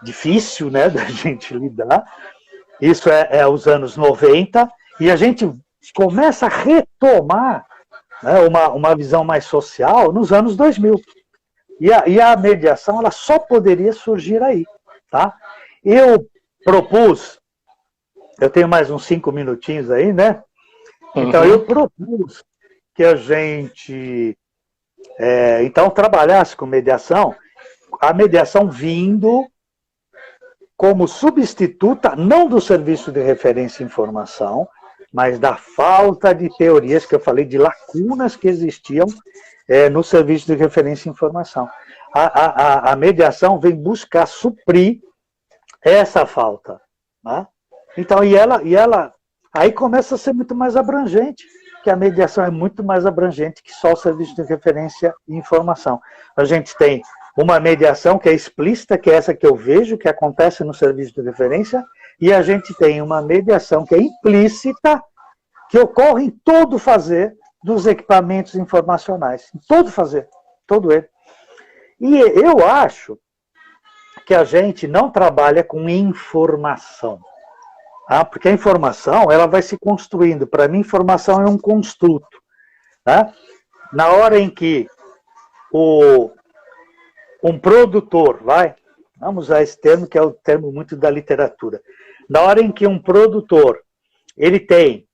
difícil, né, da gente lidar. Isso é os anos 90, e a gente começa a retomar, né, uma visão mais social nos anos 2000. E a mediação ela só poderia surgir aí. Tá? Eu propus, eu tenho mais uns 5 minutinhos aí, né? Então eu propus que a gente então trabalhasse com mediação, a mediação vindo como substituta, não do serviço de referência e informação, mas da falta de teorias, que eu falei, de lacunas que existiam no serviço de referência e informação. A mediação vem buscar suprir essa falta. Né? Então, e ela aí começa a ser muito mais abrangente, que a mediação é muito mais abrangente que só o serviço de referência e informação. A gente tem uma mediação que é explícita, que é essa que eu vejo, que acontece no serviço de referência, e a gente tem uma mediação que é implícita, que ocorre em todo o fazer dos equipamentos informacionais. Em todo fazer, todo ele. E eu acho que a gente não trabalha com informação. Tá? Porque a informação ela vai se construindo. Para mim, informação é um construto. Tá? Na hora em que um produtor, vamos usar esse termo, que é o termo muito da literatura. Na hora em que um produtor ele tem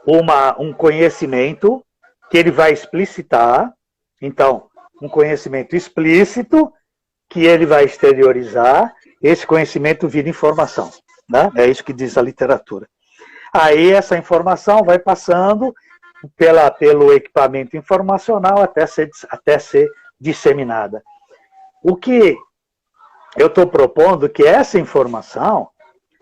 um conhecimento que ele vai explicitar, então, um conhecimento explícito que ele vai exteriorizar, esse conhecimento vira informação. Né? É isso que diz a literatura. Aí essa informação vai passando pelo equipamento informacional até ser disseminada. O que eu estou propondo que essa informação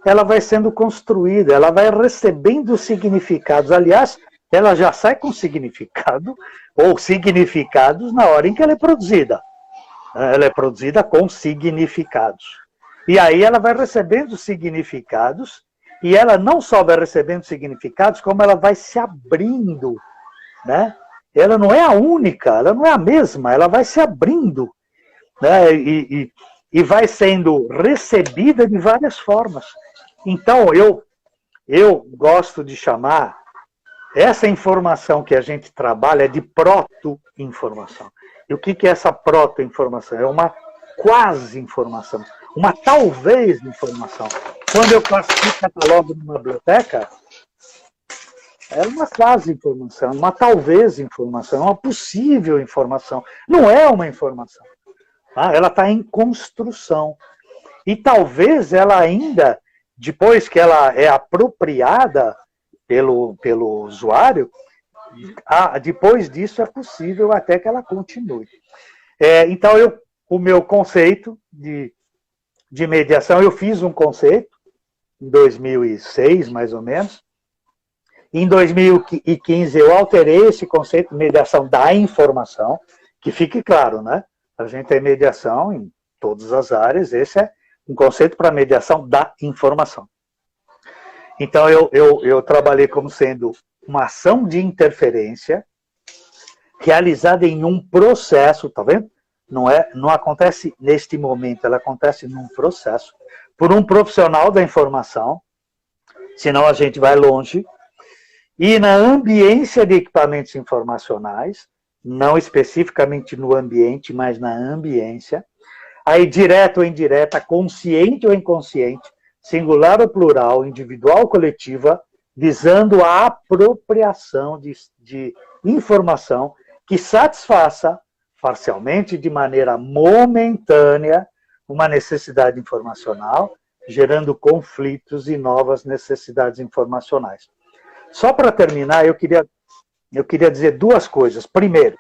ela vai sendo construída, ela vai recebendo significados. Aliás, ela já sai com significado, ou significados, na hora em que ela é produzida. Ela é produzida com significados. E aí ela vai recebendo significados, e ela não só vai recebendo significados, como ela vai se abrindo. Né? Ela não é a única, ela não é a mesma, ela vai se abrindo. Né? E vai sendo recebida de várias formas. Então, eu gosto de chamar essa informação que a gente trabalha de proto-informação. E o que é essa proto-informação? É uma quase-informação, uma talvez informação. Quando eu classifico catalogo numa biblioteca, é uma quase-informação, uma talvez informação, uma possível informação. Não é uma informação. Tá? Ela está em construção. E talvez ela ainda, depois que ela é apropriada pelo usuário, depois disso é possível até que ela continue. Então, o meu conceito de mediação, eu fiz um conceito em 2006, mais ou menos. Em 2015, eu alterei esse conceito de mediação da informação, que fique claro, né? A gente tem mediação todas as áreas. Esse é um conceito para mediação da informação. Então, eu trabalhei como sendo uma ação de interferência realizada em um processo, tá vendo? Não acontece neste momento, ela acontece num processo, por um profissional da informação, senão a gente vai longe, e na ambiência de equipamentos informacionais, não especificamente no ambiente, mas na ambiência, aí direta ou indireta, consciente ou inconsciente, singular ou plural, individual ou coletiva, visando a apropriação de informação que satisfaça, parcialmente, de maneira momentânea, uma necessidade informacional, gerando conflitos e novas necessidades informacionais. Só para terminar, eu queria dizer duas coisas. Primeiro,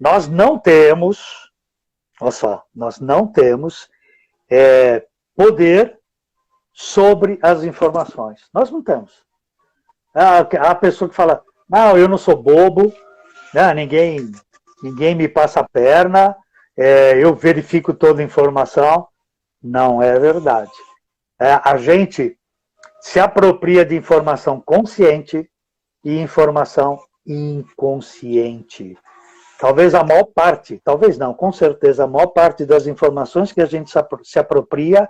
nós não temos, olha só, nós não temos poder sobre as informações. Nós não temos. A pessoa que fala, não, eu não sou bobo, né, ninguém me passa a perna, eu verifico toda a informação. Não é verdade. A gente se apropria de informação consciente e informação inconsciente. Talvez a maior parte, talvez não, com certeza a maior parte das informações que a gente se apropria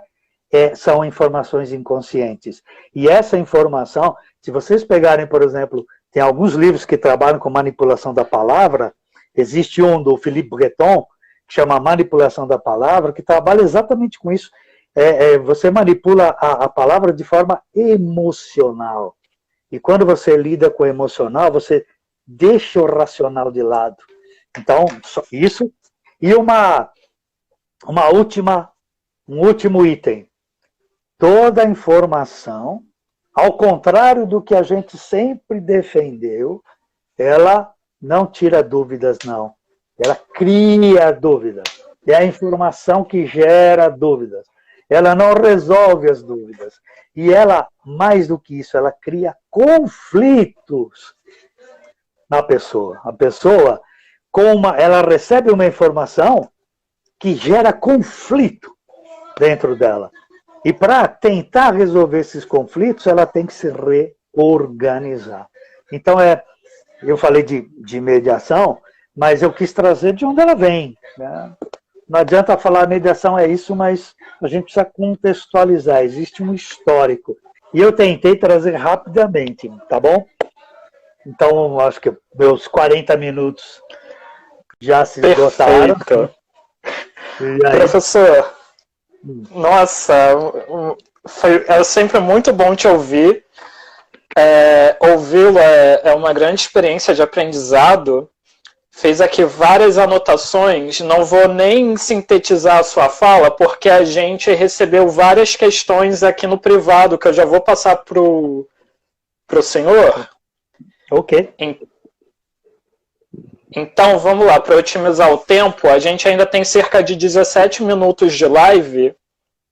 são informações inconscientes. E essa informação, se vocês pegarem, por exemplo, tem alguns livros que trabalham com manipulação da palavra, existe um do Philippe Breton, que chama Manipulação da Palavra, que trabalha exatamente com isso. Você manipula a palavra de forma emocional. E quando você lida com o emocional, você deixa o racional de lado. Então, isso. E um último item. Toda informação, ao contrário do que a gente sempre defendeu, ela não tira dúvidas, não. Ela cria dúvidas. É a informação que gera dúvidas. Ela não resolve as dúvidas. E ela, mais do que isso, ela cria conflitos na pessoa. A pessoa, ela recebe uma informação que gera conflito dentro dela. E para tentar resolver esses conflitos, ela tem que se reorganizar. Então, eu falei de mediação, mas eu quis trazer de onde ela vem, né? Não adianta falar mediação é isso, mas a gente precisa contextualizar. Existe um histórico. E eu tentei trazer rapidamente, tá bom? Então, acho que meus 40 minutos já se esgotaram. Professor, nossa, é sempre muito bom te ouvir. Ouvi-lo é uma grande experiência de aprendizado. Fez aqui várias anotações, não vou nem sintetizar a sua fala, porque a gente recebeu várias questões aqui no privado, que eu já vou passar para o senhor. Ok. Então, vamos lá, para otimizar o tempo, a gente ainda tem cerca de 17 minutos de live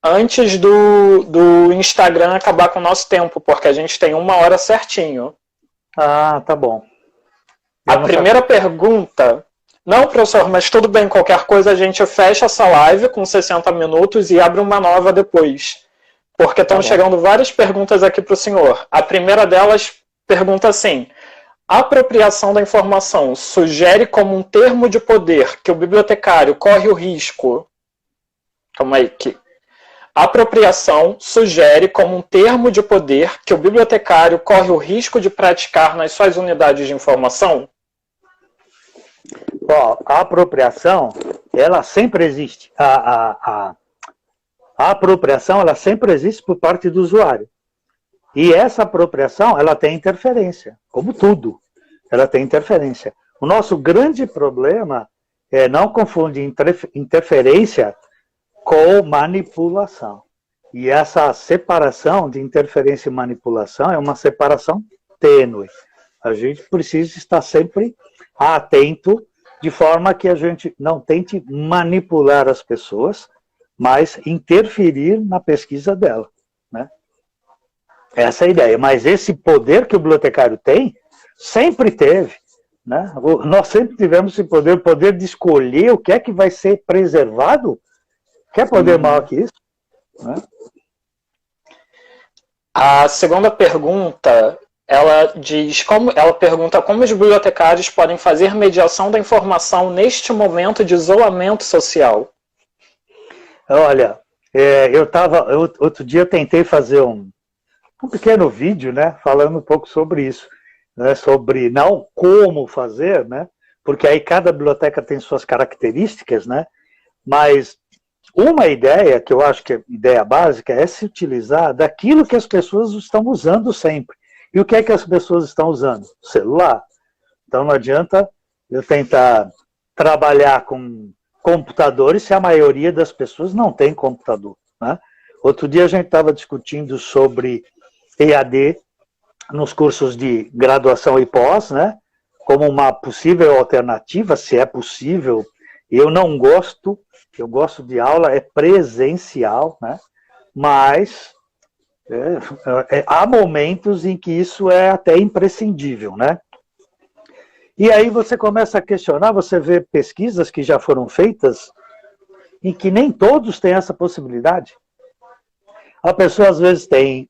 antes do Instagram acabar com o nosso tempo, porque a gente tem 1 hora certinho. Ah, tá bom. A primeira pergunta... Não, professor, mas tudo bem, qualquer coisa a gente fecha essa live com 60 minutos e abre uma nova depois. Porque estão chegando várias perguntas aqui para o senhor. A primeira delas pergunta assim: a apropriação da informação sugere como um termo de poder que o bibliotecário corre o risco... Calma aí, a apropriação sugere como um termo de poder que o bibliotecário corre o risco de praticar nas suas unidades de informação? Bom, a apropriação, ela sempre existe. A apropriação, ela sempre existe por parte do usuário. E essa apropriação, ela tem interferência, como tudo. Ela tem interferência. O nosso grande problema é não confundir interferência com manipulação. E essa separação de interferência e manipulação é uma separação tênue. A gente precisa estar sempre atento, de forma que a gente não tente manipular as pessoas, mas interferir na pesquisa dela, né? Essa é a ideia. Mas esse poder que o bibliotecário tem, sempre teve, né? Nós sempre tivemos esse poder, o poder de escolher o que é que vai ser preservado Quer poder maior que isso? Né? A segunda pergunta, ela pergunta como os bibliotecários podem fazer mediação da informação neste momento de isolamento social. Olha, outro dia eu tentei fazer um pequeno vídeo, né, falando um pouco sobre isso, né, sobre não como fazer, né, porque aí cada biblioteca tem suas características, né, mas uma ideia, que eu acho que é ideia básica, é se utilizar daquilo que as pessoas estão usando sempre. E o que é que as pessoas estão usando? Celular. Então não adianta eu tentar trabalhar com computadores se a maioria das pessoas não tem computador. Né? Outro dia a gente estava discutindo sobre EAD nos cursos de graduação e pós, né? Como uma possível alternativa, se é possível. Eu não gosto, eu gosto de aula presencial, né? Mas há momentos em que isso é até imprescindível, né? E aí você começa a questionar, você vê pesquisas que já foram feitas em que nem todos têm essa possibilidade. A pessoa às vezes tem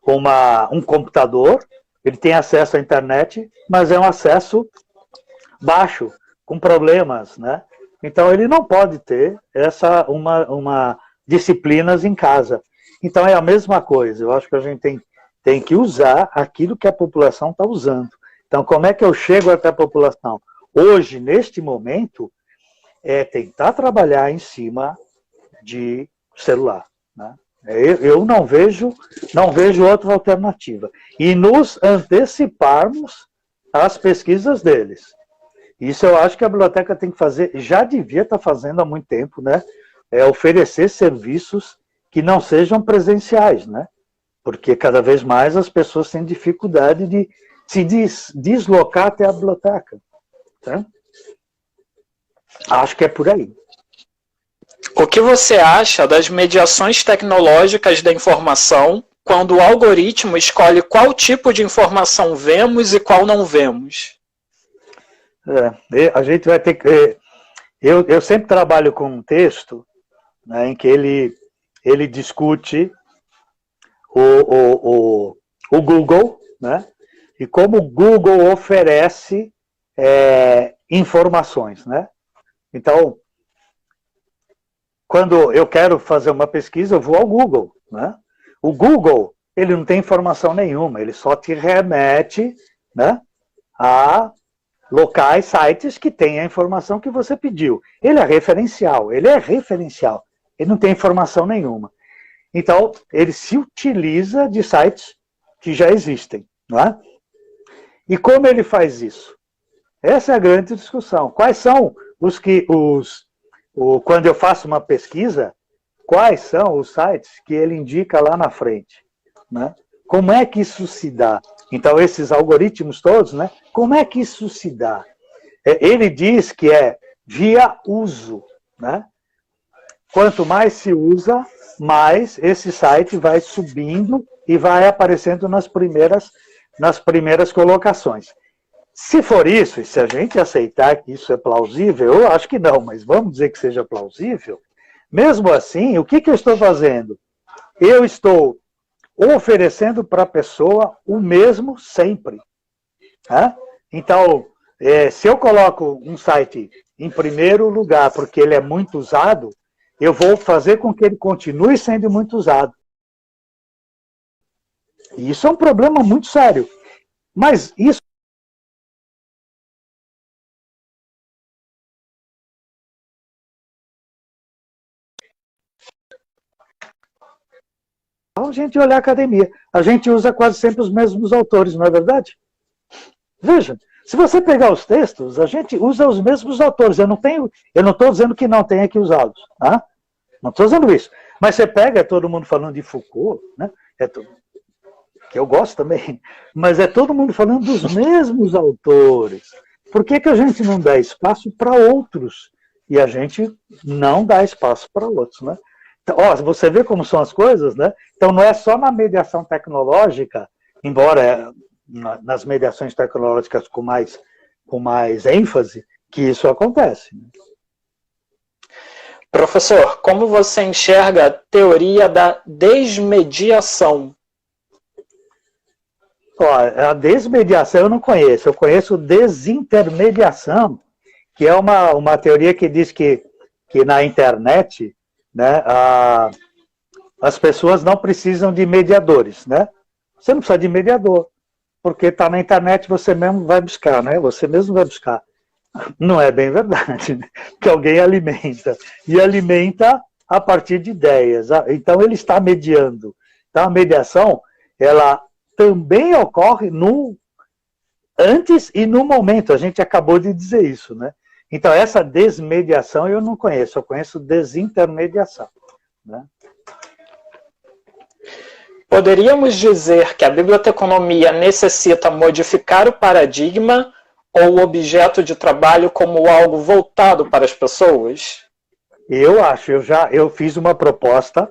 um computador, ele tem acesso à internet, mas é um acesso baixo, com problemas, né? Então ele não pode ter uma disciplinas em casa. Então é a mesma coisa, eu acho que a gente tem que usar aquilo que a população está usando. Então como é que eu chego até a população? Hoje, neste momento, é tentar trabalhar em cima de celular, né? Eu não vejo outra alternativa. E nos anteciparmos às pesquisas deles. Isso eu acho que a biblioteca tem que fazer, já devia estar fazendo há muito tempo, né? Oferecer serviços que não sejam presenciais, né? Porque cada vez mais as pessoas têm dificuldade de se deslocar até a biblioteca. Tá? Acho que é por aí. O que você acha das mediações tecnológicas da informação quando o algoritmo escolhe qual tipo de informação vemos e qual não vemos? A gente vai ter que... Eu sempre trabalho com um texto, né, em que ele discute o Google, né, e como o Google oferece informações, né? Então, quando eu quero fazer uma pesquisa, eu vou ao Google, né? O Google, ele não tem informação nenhuma, ele só te remete, né, a locais, sites que têm a informação que você pediu. Ele é referencial, ele não tem informação nenhuma. Então, ele se utiliza de sites que já existem, não é? E como ele faz isso? Essa é a grande discussão. Quais são quando eu faço uma pesquisa, quais são os sites que ele indica lá na frente, né? Como é que isso se dá? Então, esses algoritmos todos, né? Como é que isso se dá? Ele diz que é via uso, né? Quanto mais se usa, mais esse site vai subindo e vai aparecendo nas primeiras colocações. Se for isso, e se a gente aceitar que isso é plausível, eu acho que não, mas vamos dizer que seja plausível, mesmo assim, o que eu estou fazendo? Eu estou oferecendo para a pessoa o mesmo sempre. Né? Então, se eu coloco um site em primeiro lugar porque ele é muito usado, eu vou fazer com que ele continue sendo muito usado. E isso é um problema muito sério. Mas isso a gente olhar a academia. A gente usa quase sempre os mesmos autores, não é verdade? Veja, se você pegar os textos, a gente usa os mesmos autores. Eu não estou dizendo que não tenha que usá-los. Tá? Não estou dizendo isso. Mas você pega, todo mundo falando de Foucault, né? Que eu gosto também, mas é todo mundo falando dos mesmos autores. Por que a gente não dá espaço para outros? E a gente não dá espaço para outros, né? Então, você vê como são as coisas, né? Então não é só na mediação tecnológica, embora nas mediações tecnológicas com mais ênfase, que isso acontece. Professor, como você enxerga a teoria da desmediação? Ó, a desmediação eu não conheço, eu conheço desintermediação, que é uma teoria que diz que na internet, né, as pessoas não precisam de mediadores, né? Você não precisa de mediador, porque está na internet, você mesmo vai buscar, né? Você mesmo vai buscar. Não é bem verdade, né? Que alguém alimenta, e alimenta a partir de ideias. Então ele está mediando. Então a mediação, ela também ocorre no antes e no momento, a gente acabou de dizer isso, né? Então essa desmediação eu não conheço, eu conheço desintermediação, né? Poderíamos dizer que a biblioteconomia necessita modificar o paradigma ou o objeto de trabalho como algo voltado para as pessoas? Eu acho, eu fiz uma proposta,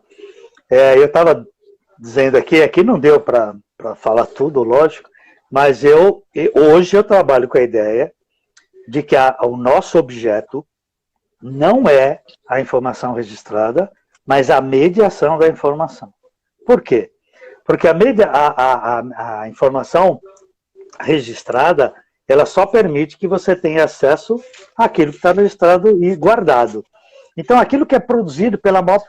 eu estava dizendo aqui não deu para falar tudo, lógico, mas hoje eu trabalho com a ideia de que o nosso objeto não é a informação registrada, mas a mediação da informação. Por quê? Porque a informação registrada, ela só permite que você tenha acesso àquilo que está registrado e guardado. Então, aquilo que é produzido pela maior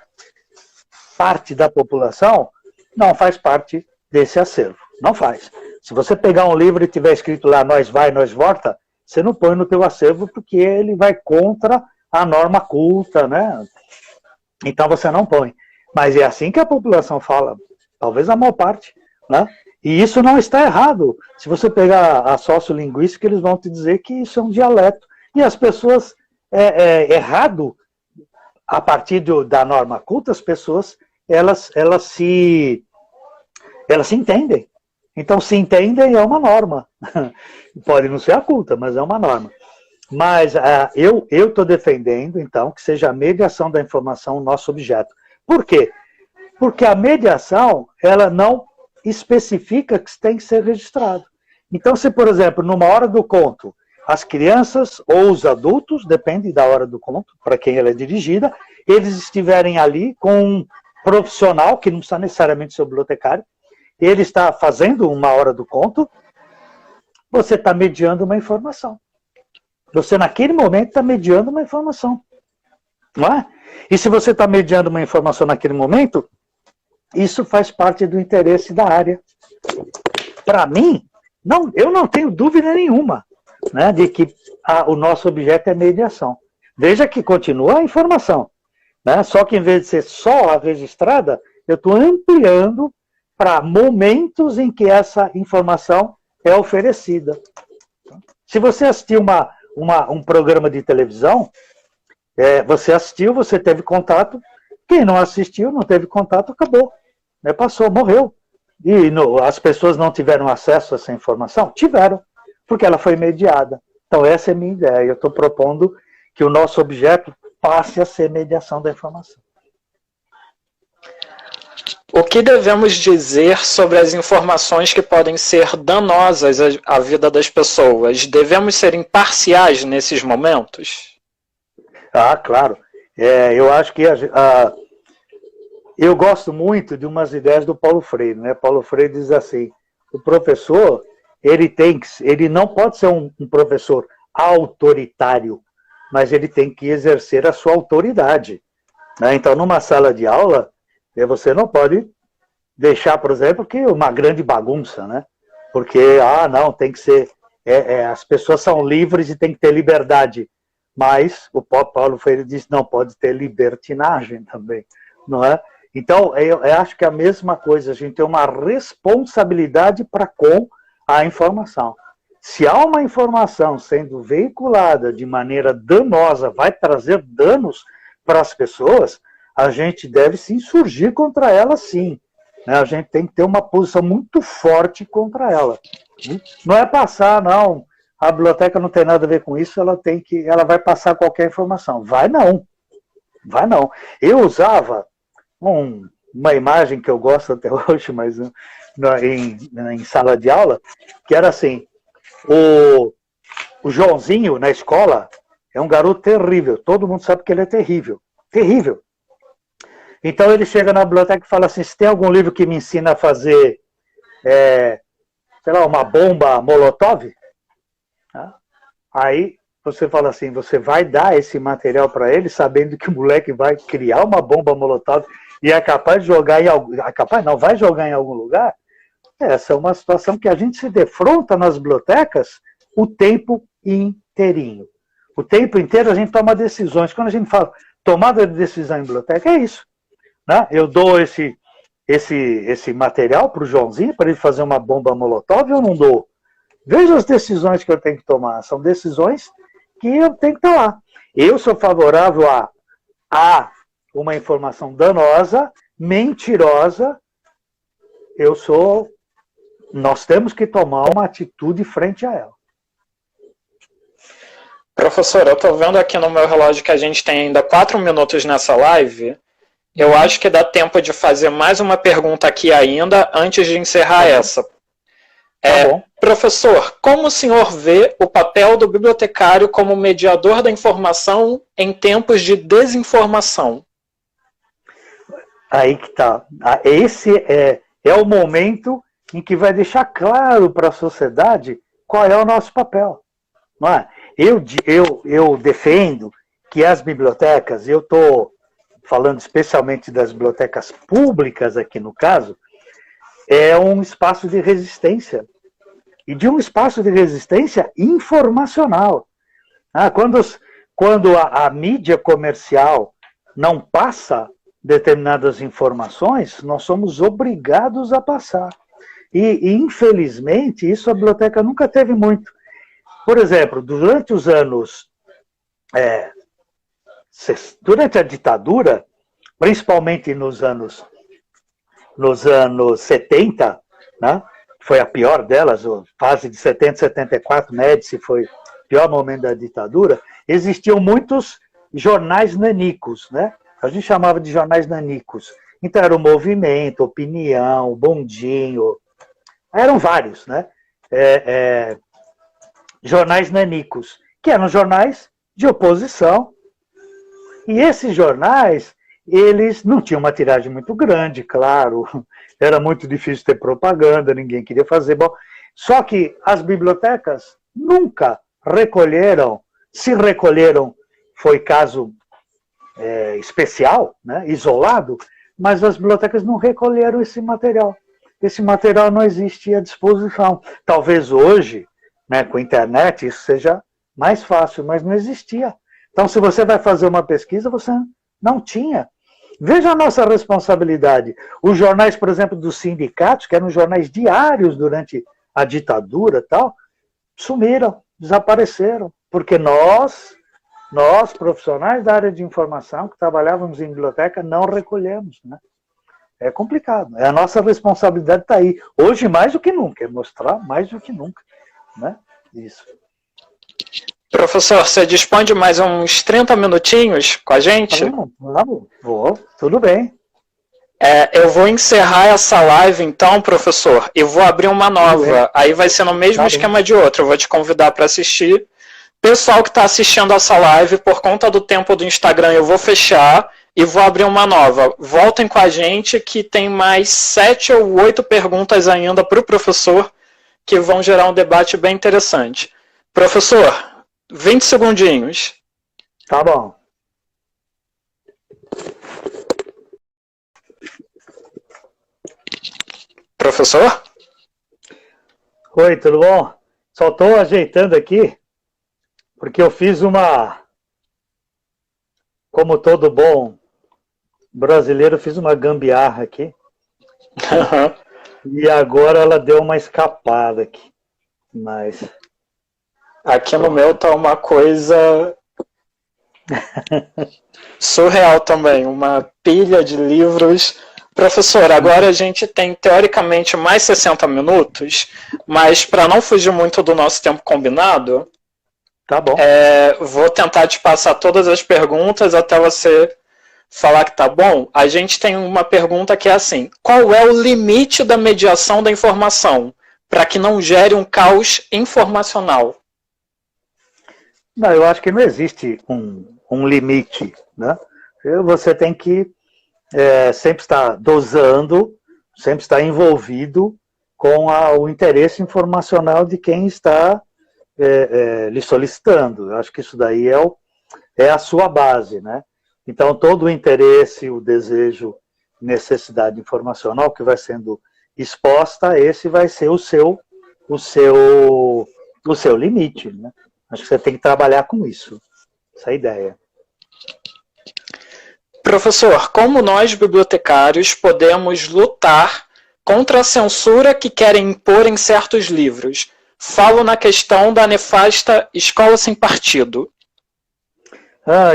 parte da população não faz parte desse acervo. Não faz. Se você pegar um livro e tiver escrito lá, nós vai, nós volta, você não põe no teu acervo porque ele vai contra a norma culta, né? Então, você não põe. Mas é assim que a população fala, talvez a maior parte, né? E isso não está errado. Se você pegar a sociolinguística, eles vão te dizer que isso é um dialeto. E as pessoas, errado, a partir da norma culta, as pessoas, elas se entendem. Então, se entendem, é uma norma. Pode não ser a culta, mas é uma norma. Mas eu estou defendendo, então, que seja a mediação da informação o nosso objeto. Por quê? Porque a mediação, ela não especifica que tem que ser registrado. Então, se, por exemplo, numa hora do conto, as crianças ou os adultos, depende da hora do conto, para quem ela é dirigida, eles estiverem ali com um profissional, que não precisa necessariamente ser o bibliotecário, ele está fazendo uma hora do conto, você está mediando uma informação. Você, naquele momento, está mediando uma informação. Não é? E se você está mediando uma informação naquele momento, isso faz parte do interesse da área. Para mim, eu não tenho dúvida nenhuma, né, de que o nosso objeto é mediação. Veja que continua a informação, né, só que em vez de ser só a registrada, eu estou ampliando para momentos em que essa informação é oferecida. Se você assistiu um programa de televisão, você assistiu, você teve contato, quem não assistiu, não teve contato, acabou. Passou, morreu. E as pessoas não tiveram acesso a essa informação? Tiveram, porque ela foi mediada. Então essa é a minha ideia. Eu estou propondo que o nosso objeto passe a ser mediação da informação. O que devemos dizer sobre as informações que podem ser danosas à vida das pessoas? Devemos ser imparciais nesses momentos? Ah, claro. Eu acho que eu gosto muito de umas ideias do Paulo Freire, né? Paulo Freire diz assim: o professor, ele não pode ser um professor autoritário, mas ele tem que exercer a sua autoridade, né? Então, numa sala de aula, você não pode deixar, por exemplo, que uma grande bagunça, né? Porque, não, tem que ser, as pessoas são livres e tem que ter liberdade, mas o Paulo Freire diz não pode ter libertinagem também, não é? Então, eu acho que é a mesma coisa, a gente tem uma responsabilidade para com a informação. Se há uma informação sendo veiculada de maneira danosa, vai trazer danos para as pessoas, a gente deve se insurgir contra ela, sim. A gente tem que ter uma posição muito forte contra ela. Não é passar, não, a biblioteca não tem nada a ver com isso, ela vai passar qualquer informação. Vai não. Eu usava uma imagem que eu gosto até hoje, mas em sala de aula, que era assim: o Joãozinho na escola é um garoto terrível, todo mundo sabe que ele é terrível, terrível. Então ele chega na biblioteca e fala assim, se tem algum livro que me ensina a fazer, sei lá, uma bomba molotov? Aí você fala assim, você vai dar esse material para ele, sabendo que o moleque vai criar uma bomba molotov e é capaz de jogar em algum... vai jogar em algum lugar? Essa é uma situação que a gente se defronta nas bibliotecas o tempo inteirinho. O tempo inteiro a gente toma decisões. Quando a gente fala tomada de decisão em biblioteca, é isso. Né? Eu dou esse material para o Joãozinho, para ele fazer uma bomba molotov, ou não dou? Veja as decisões que eu tenho que tomar. São decisões que eu tenho que estar lá. Eu sou favorável a uma informação danosa, mentirosa. Nós temos que tomar uma atitude frente a ela. Professor, eu estou vendo aqui no meu relógio que a gente tem ainda 4 minutos nessa live. Eu acho que dá tempo de fazer mais uma pergunta aqui ainda, antes de encerrar essa. Tá professor, como o senhor vê o papel do bibliotecário como mediador da informação em tempos de desinformação? Aí que tá. Esse é o momento em que vai deixar claro para a sociedade qual é o nosso papel. Não é? Eu defendo que as bibliotecas, eu estou falando especialmente das bibliotecas públicas aqui no caso, é um espaço de resistência. E de um espaço de resistência informacional. Quando a mídia comercial não passa determinadas informações, nós somos obrigados a passar. E infelizmente, isso a biblioteca nunca teve muito. Por exemplo, durante os anos... durante a ditadura, principalmente nos anos 70, né, foi a pior delas, a fase de 70, 74, Médici foi o pior momento da ditadura, existiam muitos jornais nanicos, né? A gente chamava de jornais nanicos. Então era o Movimento, Opinião, Bondinho, eram vários, né? Jornais nanicos, que eram jornais de oposição. E esses jornais, eles não tinham uma tiragem muito grande, claro, era muito difícil ter propaganda, ninguém queria fazer. Bom, só que as bibliotecas nunca recolheram, se recolheram, foi caso especial, né, isolado, mas as bibliotecas não recolheram esse material. Esse material não existe à disposição. Talvez hoje, né, com a internet, isso seja mais fácil, mas não existia. Então, se você vai fazer uma pesquisa, você não tinha. Veja a nossa responsabilidade. Os jornais, por exemplo, dos sindicatos, que eram jornais diários durante a ditadura e tal, sumiram, desapareceram. Porque nós, profissionais da área de informação, que trabalhávamos em biblioteca, não recolhemos. Né? É complicado. A nossa responsabilidade está aí. Hoje, mais do que nunca. É mostrar mais do que nunca. Né? Isso. Professor, você dispõe de mais uns 30 minutinhos com a gente? Vou, tudo bem. Eu vou encerrar essa live então, professor, e vou abrir uma nova. Aí vai ser no mesmo esquema de outra. Eu vou te convidar para assistir. Pessoal que está assistindo essa live, por conta do tempo do Instagram, eu vou fechar e vou abrir uma nova. Voltem com a gente que tem mais 7 ou 8 perguntas ainda para o professor que vão gerar um debate bem interessante. Professor, 20 segundinhos. Tá bom. Professor? Oi, tudo bom? Só estou ajeitando aqui, porque eu fiz como todo bom brasileiro, fiz uma gambiarra aqui. E agora ela deu uma escapada aqui. Mas... aqui no meu tá uma coisa surreal também, uma pilha de livros. Professor, agora a gente tem teoricamente mais 60 minutos, mas para não fugir muito do nosso tempo combinado, tá bom. Vou tentar te passar todas as perguntas até você falar que tá bom. A gente tem uma pergunta que é assim: qual é o limite da mediação da informação para que não gere um caos informacional? Não, eu acho que não existe um limite, né? você tem que sempre estar dosando, sempre estar envolvido com o interesse informacional de quem está lhe solicitando. Eu acho que isso daí é a sua base, né? Então, todo o interesse, o desejo, necessidade informacional que vai sendo exposta, esse vai ser o seu limite, né? Acho que você tem que trabalhar com isso, essa é a ideia. Professor, como nós, bibliotecários, podemos lutar contra a censura que querem impor em certos livros? Falo na questão da nefasta Escola Sem Partido.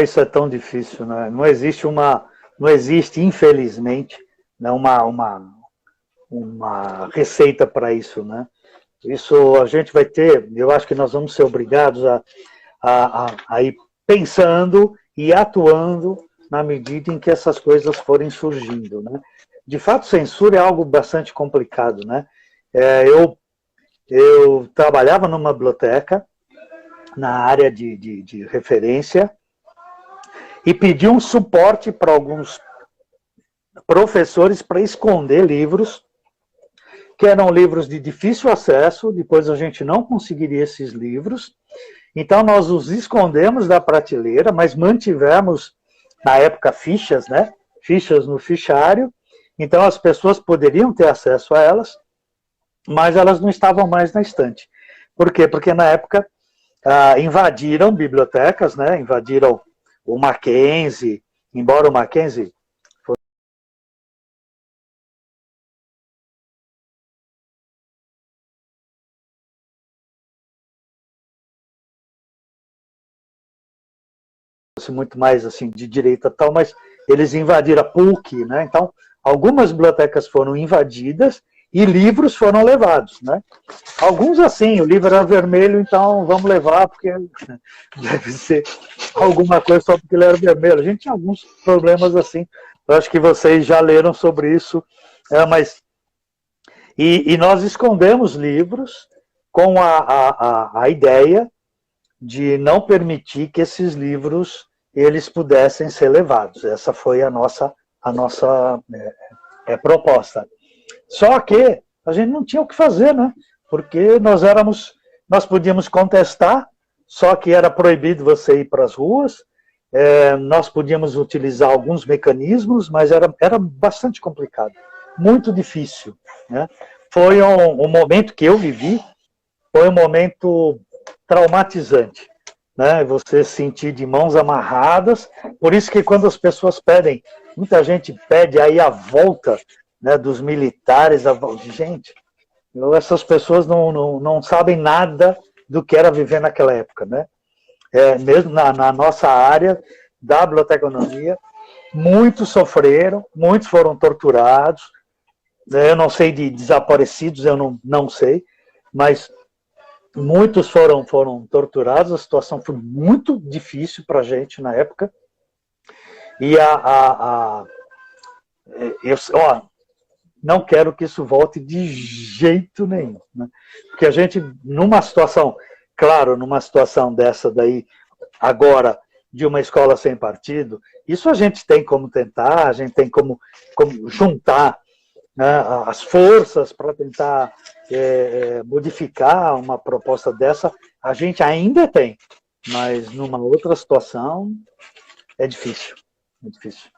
Isso é tão difícil, né? Não existe, infelizmente, né, uma receita para isso, né? Isso a gente vai ter, eu acho que nós vamos ser obrigados a ir pensando e atuando na medida em que essas coisas forem surgindo, né? De fato, censura é algo bastante complicado, né? Eu trabalhava numa biblioteca, na área de referência, e pedi um suporte para alguns professores para esconder livros, que eram livros de difícil acesso, depois a gente não conseguiria esses livros, então nós os escondemos da prateleira, mas mantivemos, na época, fichas, né? Fichas no fichário, então as pessoas poderiam ter acesso a elas, mas elas não estavam mais na estante. Por quê? Porque na época invadiram bibliotecas, né? Invadiram o Mackenzie, embora o Mackenzie fosse muito mais assim de direita tal, mas eles invadiram a PUC, né? Então, algumas bibliotecas foram invadidas e livros foram levados, né? Alguns assim, o livro era vermelho, então vamos levar, porque deve ser alguma coisa só porque ele era vermelho. A gente tinha alguns problemas assim, eu acho que vocês já leram sobre isso, mas... E nós escondemos livros com a ideia de não permitir que esses livros eles pudessem ser levados. Essa foi a nossa proposta. Só que a gente não tinha o que fazer, né? Porque nós podíamos contestar, só que era proibido você ir para as ruas, nós podíamos utilizar alguns mecanismos, mas era bastante complicado, muito difícil, né? Foi um momento que eu vivi, foi um momento traumatizante, né? Você sentir de mãos amarradas, por isso que quando as pessoas pedem, muita gente pede aí a volta, né, dos militares, gente, essas pessoas não sabem nada do que era viver naquela época, né? Mesmo na nossa área da biblioteconomia, muitos sofreram, muitos foram torturados, eu não sei de desaparecidos, eu não sei, mas muitos foram torturados, a situação foi muito difícil para a gente na época, e não quero que isso volte de jeito nenhum, né? Porque a gente, numa situação dessa daí, agora, de uma escola sem partido, isso a gente tem como tentar, a gente tem como juntar, né, as forças para tentar modificar uma proposta dessa, a gente ainda tem, mas numa outra situação é difícil, é difícil.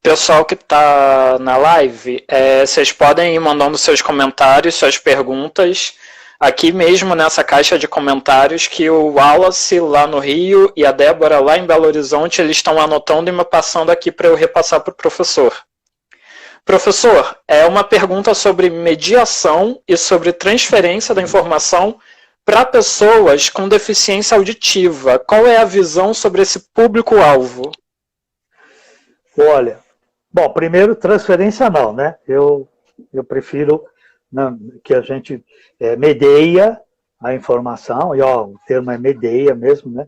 Pessoal que está na live, vocês podem ir mandando seus comentários, suas perguntas, aqui mesmo nessa caixa de comentários, que o Wallace lá no Rio e a Débora lá em Belo Horizonte, eles estão anotando e me passando aqui para eu repassar para o professor. Professor, é uma pergunta sobre mediação e sobre transferência da informação para pessoas com deficiência auditiva. Qual é a visão sobre esse público-alvo? Olha, bom, primeiro, transferência não, né? Eu prefiro que a gente medeia a informação, e o termo é medeia mesmo, né?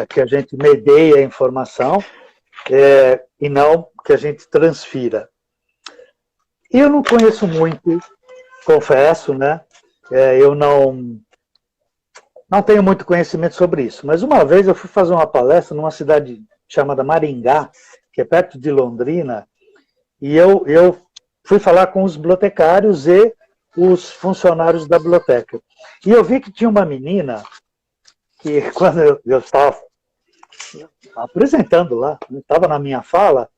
Que a gente medeia a informação e não que a gente transfira. Eu não conheço muito, confesso, né? Eu não não tenho muito conhecimento sobre isso, mas uma vez eu fui fazer uma palestra numa cidade chamada Maringá, que é perto de Londrina, e eu fui falar com os bibliotecários e os funcionários da biblioteca. E eu vi que tinha uma menina que, quando eu estava apresentando lá, estava na minha fala,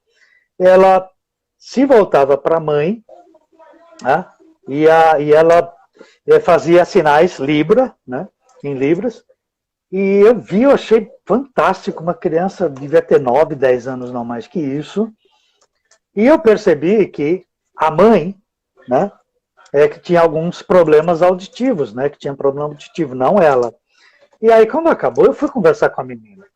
ela se voltava para a mãe, né, e ela fazia sinais Libra, né, em Libras, e eu achei fantástico, uma criança devia ter 9, 10 anos, não mais que isso, e eu percebi que a mãe, né, que tinha alguns problemas auditivos, né, que tinha problema auditivo, não ela. E aí, quando acabou, eu fui conversar com a menina.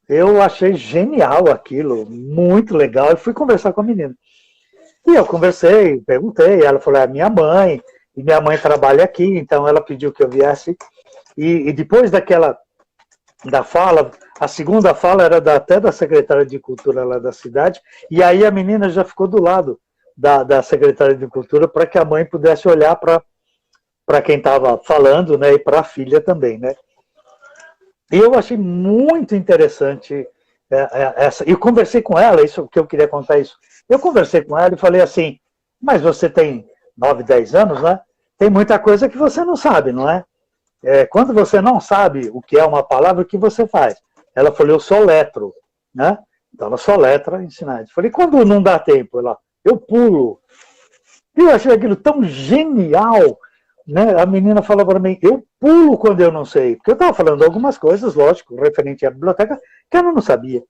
Eu achei genial aquilo, muito legal, eu fui conversar com a menina. E eu conversei, perguntei, ela falou, é minha mãe, e minha mãe trabalha aqui, então ela pediu que eu viesse. E depois da fala, a segunda fala era até da secretária de Cultura lá da cidade, e aí a menina já ficou do lado da secretária de Cultura para que a mãe pudesse olhar para quem estava falando, né, e para a filha também, né. E eu achei muito interessante essa. E conversei com ela, isso que eu queria contar isso. Eu conversei com ela e falei assim, mas você tem 9, 10 anos, né? Tem muita coisa que você não sabe, não é? Quando você não sabe o que é uma palavra, o que você faz? Ela falou, eu soletro, né? Então ela soletra ensinar. Eu falei, quando não dá tempo? Ela, eu pulo. E eu achei aquilo tão genial, né? A menina falou para mim, eu pulo quando eu não sei. Porque eu estava falando algumas coisas, lógico, referente à biblioteca, que ela não sabia.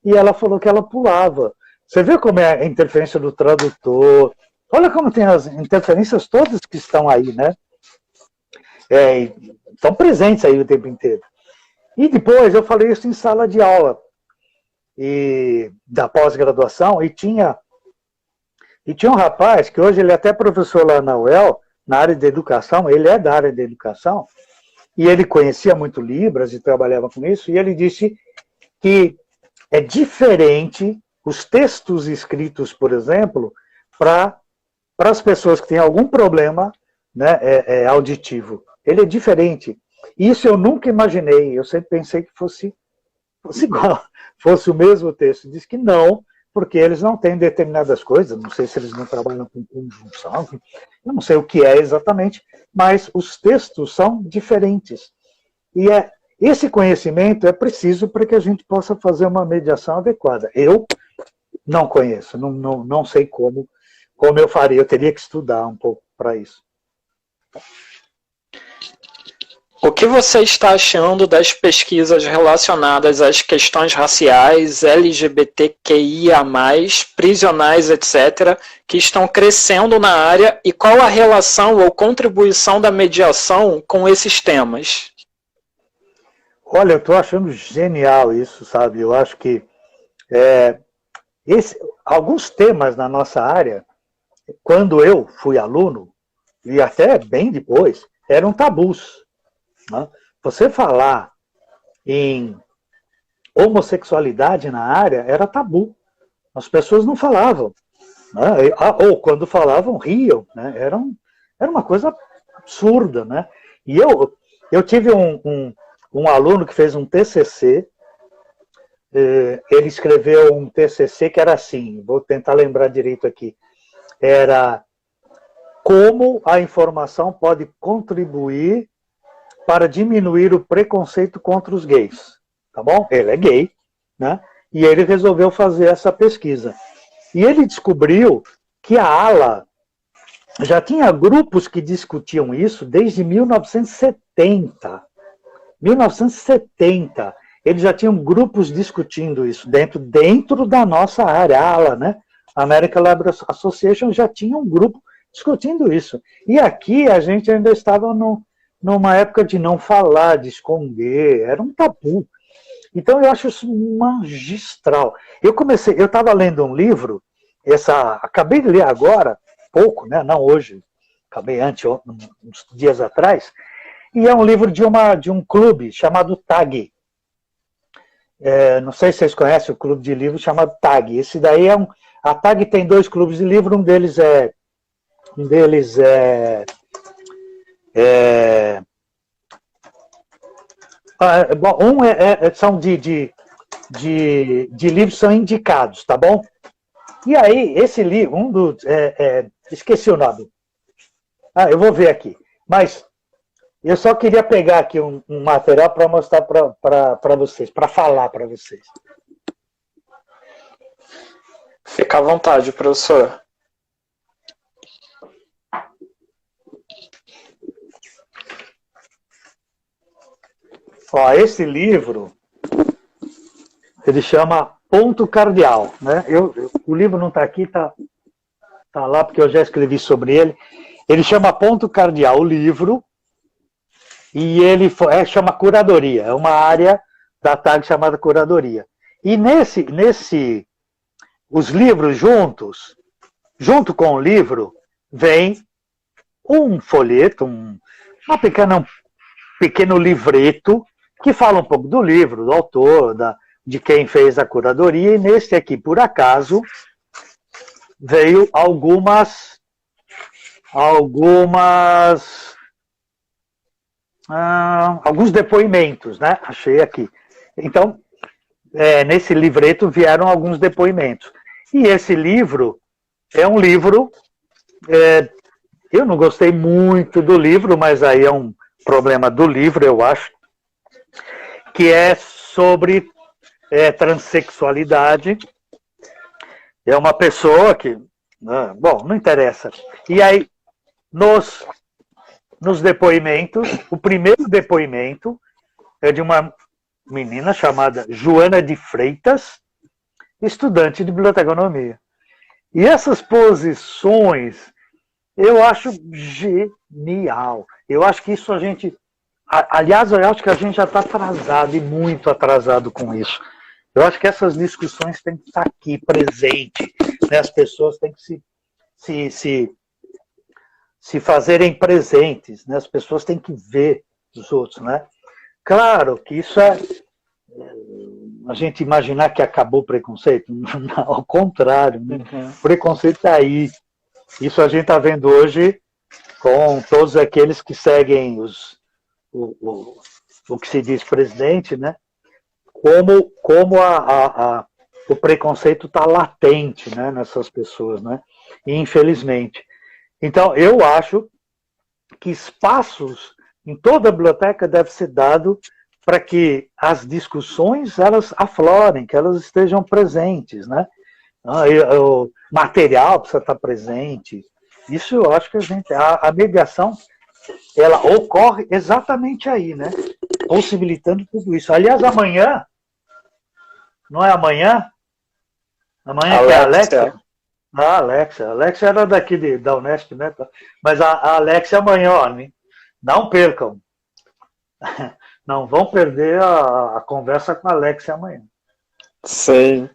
E ela falou que ela pulava. Você vê como é a interferência do tradutor. Olha como tem as interferências todas que estão aí, né? Estão presentes aí o tempo inteiro. E depois eu falei isso em sala de aula da pós-graduação, e tinha um rapaz, que hoje ele é até professor lá na UEL, na área de educação, ele é da área de educação, e ele conhecia muito Libras e trabalhava com isso, e ele disse que é diferente os textos escritos, por exemplo, para as pessoas que têm algum problema, né, auditivo. Ele é diferente. Isso eu nunca imaginei, eu sempre pensei que fosse igual, fosse o mesmo texto. Diz que não, porque eles não têm determinadas coisas, não sei se eles não trabalham com conjunção, eu não sei o que é exatamente, mas os textos são diferentes. E esse conhecimento é preciso para que a gente possa fazer uma mediação adequada. Eu não conheço, não sei como eu faria, eu teria que estudar um pouco para isso. O que você está achando das pesquisas relacionadas às questões raciais, LGBTQIA+, prisionais, etc., que estão crescendo na área, e qual a relação ou contribuição da mediação com esses temas? Olha, eu estou achando genial isso, sabe? Eu acho que alguns temas na nossa área, quando eu fui aluno, e até bem depois, eram tabus. Né? Você falar em homossexualidade na área era tabu. As pessoas não falavam. Né? Ou quando falavam, riam. Né? Era uma coisa absurda. Né? E eu tive um aluno que fez um TCC. Ele escreveu um TCC que era assim, vou tentar lembrar direito aqui. Era como a informação pode contribuir para diminuir o preconceito contra os gays, tá bom? Ele é gay, né? E ele resolveu fazer essa pesquisa. E ele descobriu que a ALA já tinha grupos que discutiam isso desde 1970. 1970, eles já tinham grupos discutindo isso dentro da nossa área, a ALA, né? A American Library Association já tinha um grupo discutindo isso. E aqui a gente ainda estava numa época de não falar, de esconder, era um tabu. Então eu acho isso magistral. Eu estava lendo um livro, acabei de ler agora, pouco, né? Não hoje, acabei uns dias atrás, e é um livro de um clube chamado TAG. Não sei se vocês conhecem o clube de livros chamado TAG. Esse daí a TAG tem 2 clubes de livro, um deles São de livros são indicados, tá bom? E aí, esse livro, esqueci o nome. Eu vou ver aqui. Mas eu só queria pegar aqui um material para mostrar para vocês, para falar para vocês. Fica à vontade, professor. Esse livro, ele chama Ponto Cardeal, né? O livro não está aqui, tá lá porque eu já escrevi sobre ele. Ele chama Ponto Cardeal, o livro, e ele chama Curadoria, é uma área da TAG chamada Curadoria. E os livros junto com o livro, vem um folheto, um pequeno livreto, que fala um pouco do livro, do autor, de quem fez a curadoria, e neste aqui, por acaso, veio alguns depoimentos, né? Achei aqui. Então, nesse livreto vieram alguns depoimentos. E esse livro é um livro, eu não gostei muito do livro, mas aí é um problema do livro, eu acho, que é sobre transexualidade. É uma pessoa que, bom, não interessa. E aí, nos depoimentos, o primeiro depoimento é de uma menina chamada Joana de Freitas, estudante de biblioteconomia. E essas posições, eu acho genial. Eu acho que isso aliás, eu acho que a gente já está atrasado, e muito atrasado com isso. Eu acho que essas discussões têm que estar aqui, presente, né? As pessoas têm que se fazerem presentes, né? As pessoas têm que ver os outros, né? Claro que isso a gente imaginar que acabou o preconceito, não, ao contrário, né? O preconceito está aí. Isso a gente está vendo hoje com todos aqueles que seguem o que se diz presidente, né? Como o preconceito está latente, né, nessas pessoas, né? E, infelizmente. Então, eu acho que espaços em toda a biblioteca deve ser dado para que as discussões elas aflorem, que elas estejam presentes, né? O material precisa estar presente. Isso eu acho que a mediação ela ocorre exatamente aí, né? Possibilitando tudo isso. Aliás, amanhã, não é amanhã? Amanhã que é a Alexia? A Alexia era daqui da Unesp, né? Mas a Alexia amanhã, ó, não percam. Não vão perder a conversa com a Alexia amanhã. Sim.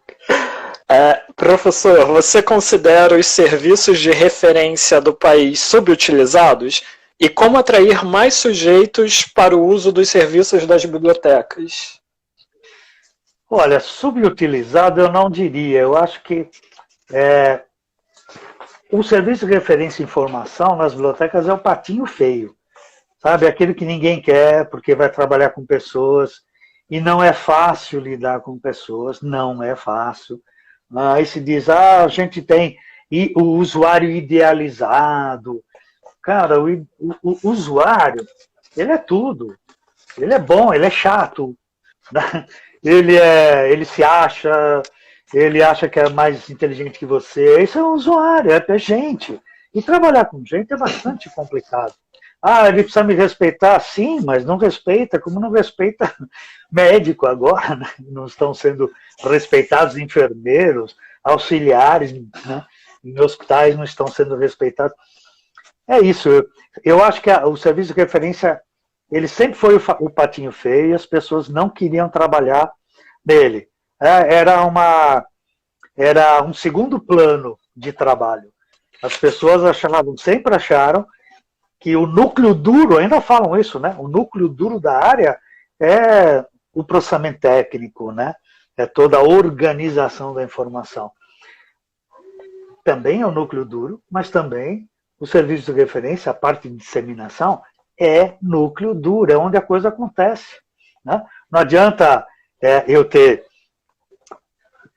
Professor, você considera os serviços de referência do país subutilizados? E como atrair mais sujeitos para o uso dos serviços das bibliotecas? Olha, subutilizado eu não diria. Eu acho que o serviço de referência e informação nas bibliotecas é o patinho feio. Sabe, aquele que ninguém quer porque vai trabalhar com pessoas e não é fácil lidar com pessoas, não é fácil. Aí se diz, a gente tem o usuário idealizado. Cara, o usuário, ele é tudo. Ele é bom, ele é chato. Né? Ele se acha, ele acha que é mais inteligente que você. Isso é um usuário, é gente. E trabalhar com gente é bastante complicado. Ele precisa me respeitar? Sim, mas não respeita, como não respeita médico agora, né? Não estão sendo respeitados enfermeiros, auxiliares, né? Em hospitais não estão sendo respeitados. É isso, eu acho que o serviço de referência, ele sempre foi o patinho feio e as pessoas não queriam trabalhar nele. Era um segundo plano de trabalho. As pessoas sempre acharam que o núcleo duro, ainda falam isso, né? O núcleo duro da área é o processamento técnico, né? É toda a organização da informação. Também é o núcleo duro, mas também o serviço de referência, a parte de disseminação, é núcleo duro, é onde a coisa acontece. né? Não adianta eu ter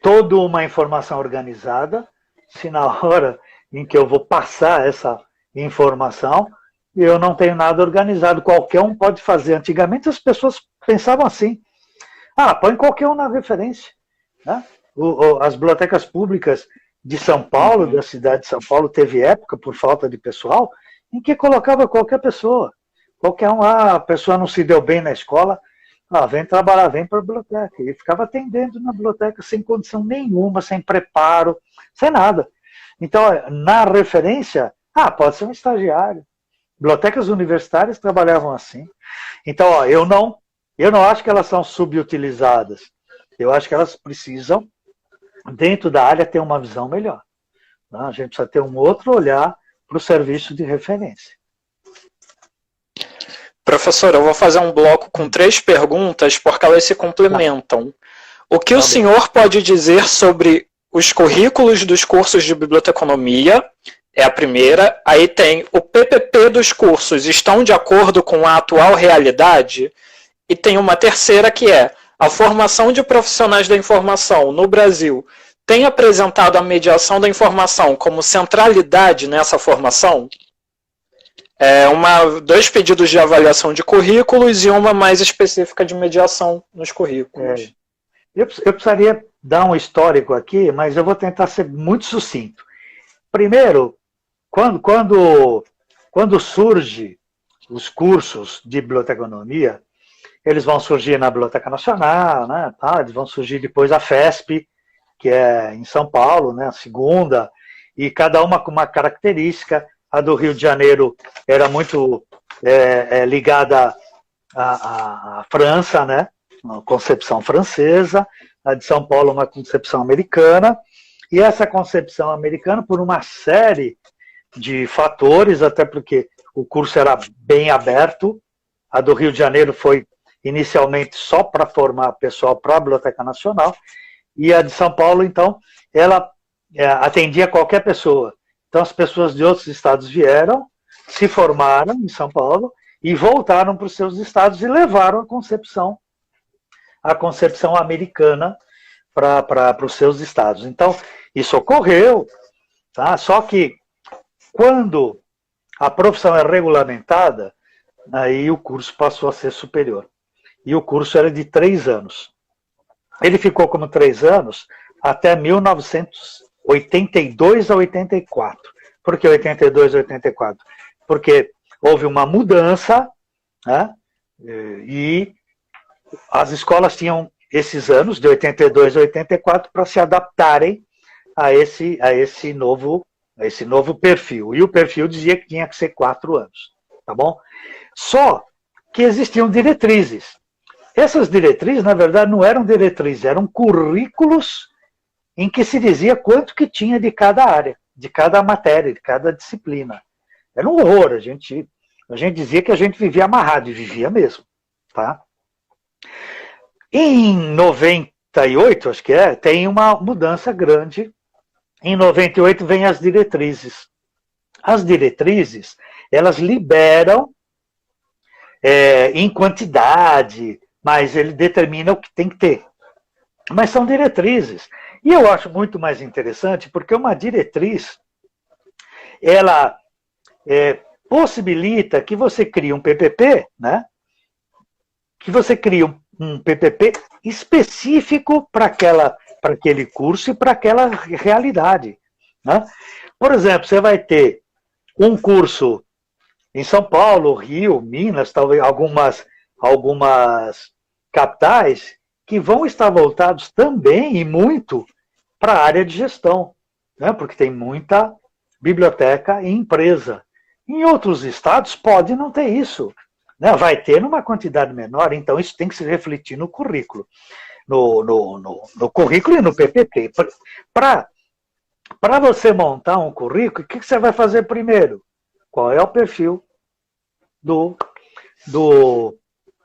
toda uma informação organizada, se na hora em que eu vou passar essa informação, eu não tenho nada organizado, qualquer um pode fazer. Antigamente as pessoas pensavam assim, põe qualquer um na referência, né? As bibliotecas públicas de São Paulo, da cidade de São Paulo, teve época, por falta de pessoal, em que colocava qualquer pessoa. Qualquer um, a pessoa não se deu bem na escola, vem trabalhar, vem para a biblioteca. E ficava atendendo na biblioteca sem condição nenhuma, sem preparo, sem nada. Então, na referência, pode ser um estagiário. Bibliotecas universitárias trabalhavam assim. Então, eu não acho que elas são subutilizadas. Eu acho que elas precisam, dentro da área, ter uma visão melhor. A gente precisa ter um outro olhar para o serviço de referência. Professor, eu vou fazer um bloco com 3 perguntas, porque elas se complementam. O que o senhor pode dizer sobre os currículos dos cursos de biblioteconomia? É a primeira. Aí tem o PPP dos cursos, estão de acordo com a atual realidade? E tem uma terceira que é, a formação de profissionais da informação no Brasil tem apresentado a mediação da informação como centralidade nessa formação? 2 pedidos de avaliação de currículos e uma mais específica de mediação nos currículos. Eu precisaria dar um histórico aqui, mas eu vou tentar ser muito sucinto. Primeiro, quando surge os cursos de biblioteconomia, eles vão surgir na Biblioteca Nacional, né, eles vão surgir depois a FESP, que é em São Paulo, né, a segunda, e cada uma com uma característica. A do Rio de Janeiro era muito ligada à França, né? Uma concepção francesa. A de São Paulo, uma concepção americana. E essa concepção americana, por uma série de fatores, até porque o curso era bem aberto. A do Rio de Janeiro foi inicialmente só para formar pessoal para a Biblioteca Nacional. E a de São Paulo, então, ela atendia qualquer pessoa. Então, as pessoas de outros estados vieram, se formaram em São Paulo e voltaram para os seus estados e levaram a concepção americana para os seus estados. Então, isso ocorreu, tá? Só que quando a profissão é regulamentada, aí o curso passou a ser superior. E o curso era de 3 anos. Ele ficou como 3 anos até 1982 a 84. Por que 82 a 84? Porque houve uma mudança, né? E as escolas tinham esses anos, de 82 a 84, para se adaptarem a esse novo perfil. E o perfil dizia que tinha que ser 4 anos. Tá bom? Só que existiam diretrizes. Essas diretrizes, na verdade, não eram diretrizes, eram currículos em que se dizia quanto que tinha de cada área, de cada matéria, de cada disciplina. Era um horror, a gente dizia que a gente vivia amarrado, e vivia mesmo. Tá? Em 98, acho que tem uma mudança grande. Em 98 vem as diretrizes. As diretrizes, elas liberam em quantidade, mas ele determina o que tem que ter. Mas são diretrizes. E eu acho muito mais interessante, porque uma diretriz, ela possibilita que você crie um PPP, né? Que você crie um PPP específico para aquele curso e para aquela realidade, né? Por exemplo, você vai ter um curso em São Paulo, Rio, Minas, talvez algumas capitais, que vão estar voltados também e muito para a área de gestão, né? Porque tem muita biblioteca e empresa. Em outros estados pode não ter isso, né? Vai ter numa quantidade menor, então isso tem que se refletir no currículo, no currículo e no PPP. Para você montar um currículo, o que você vai fazer primeiro? Qual é o perfil do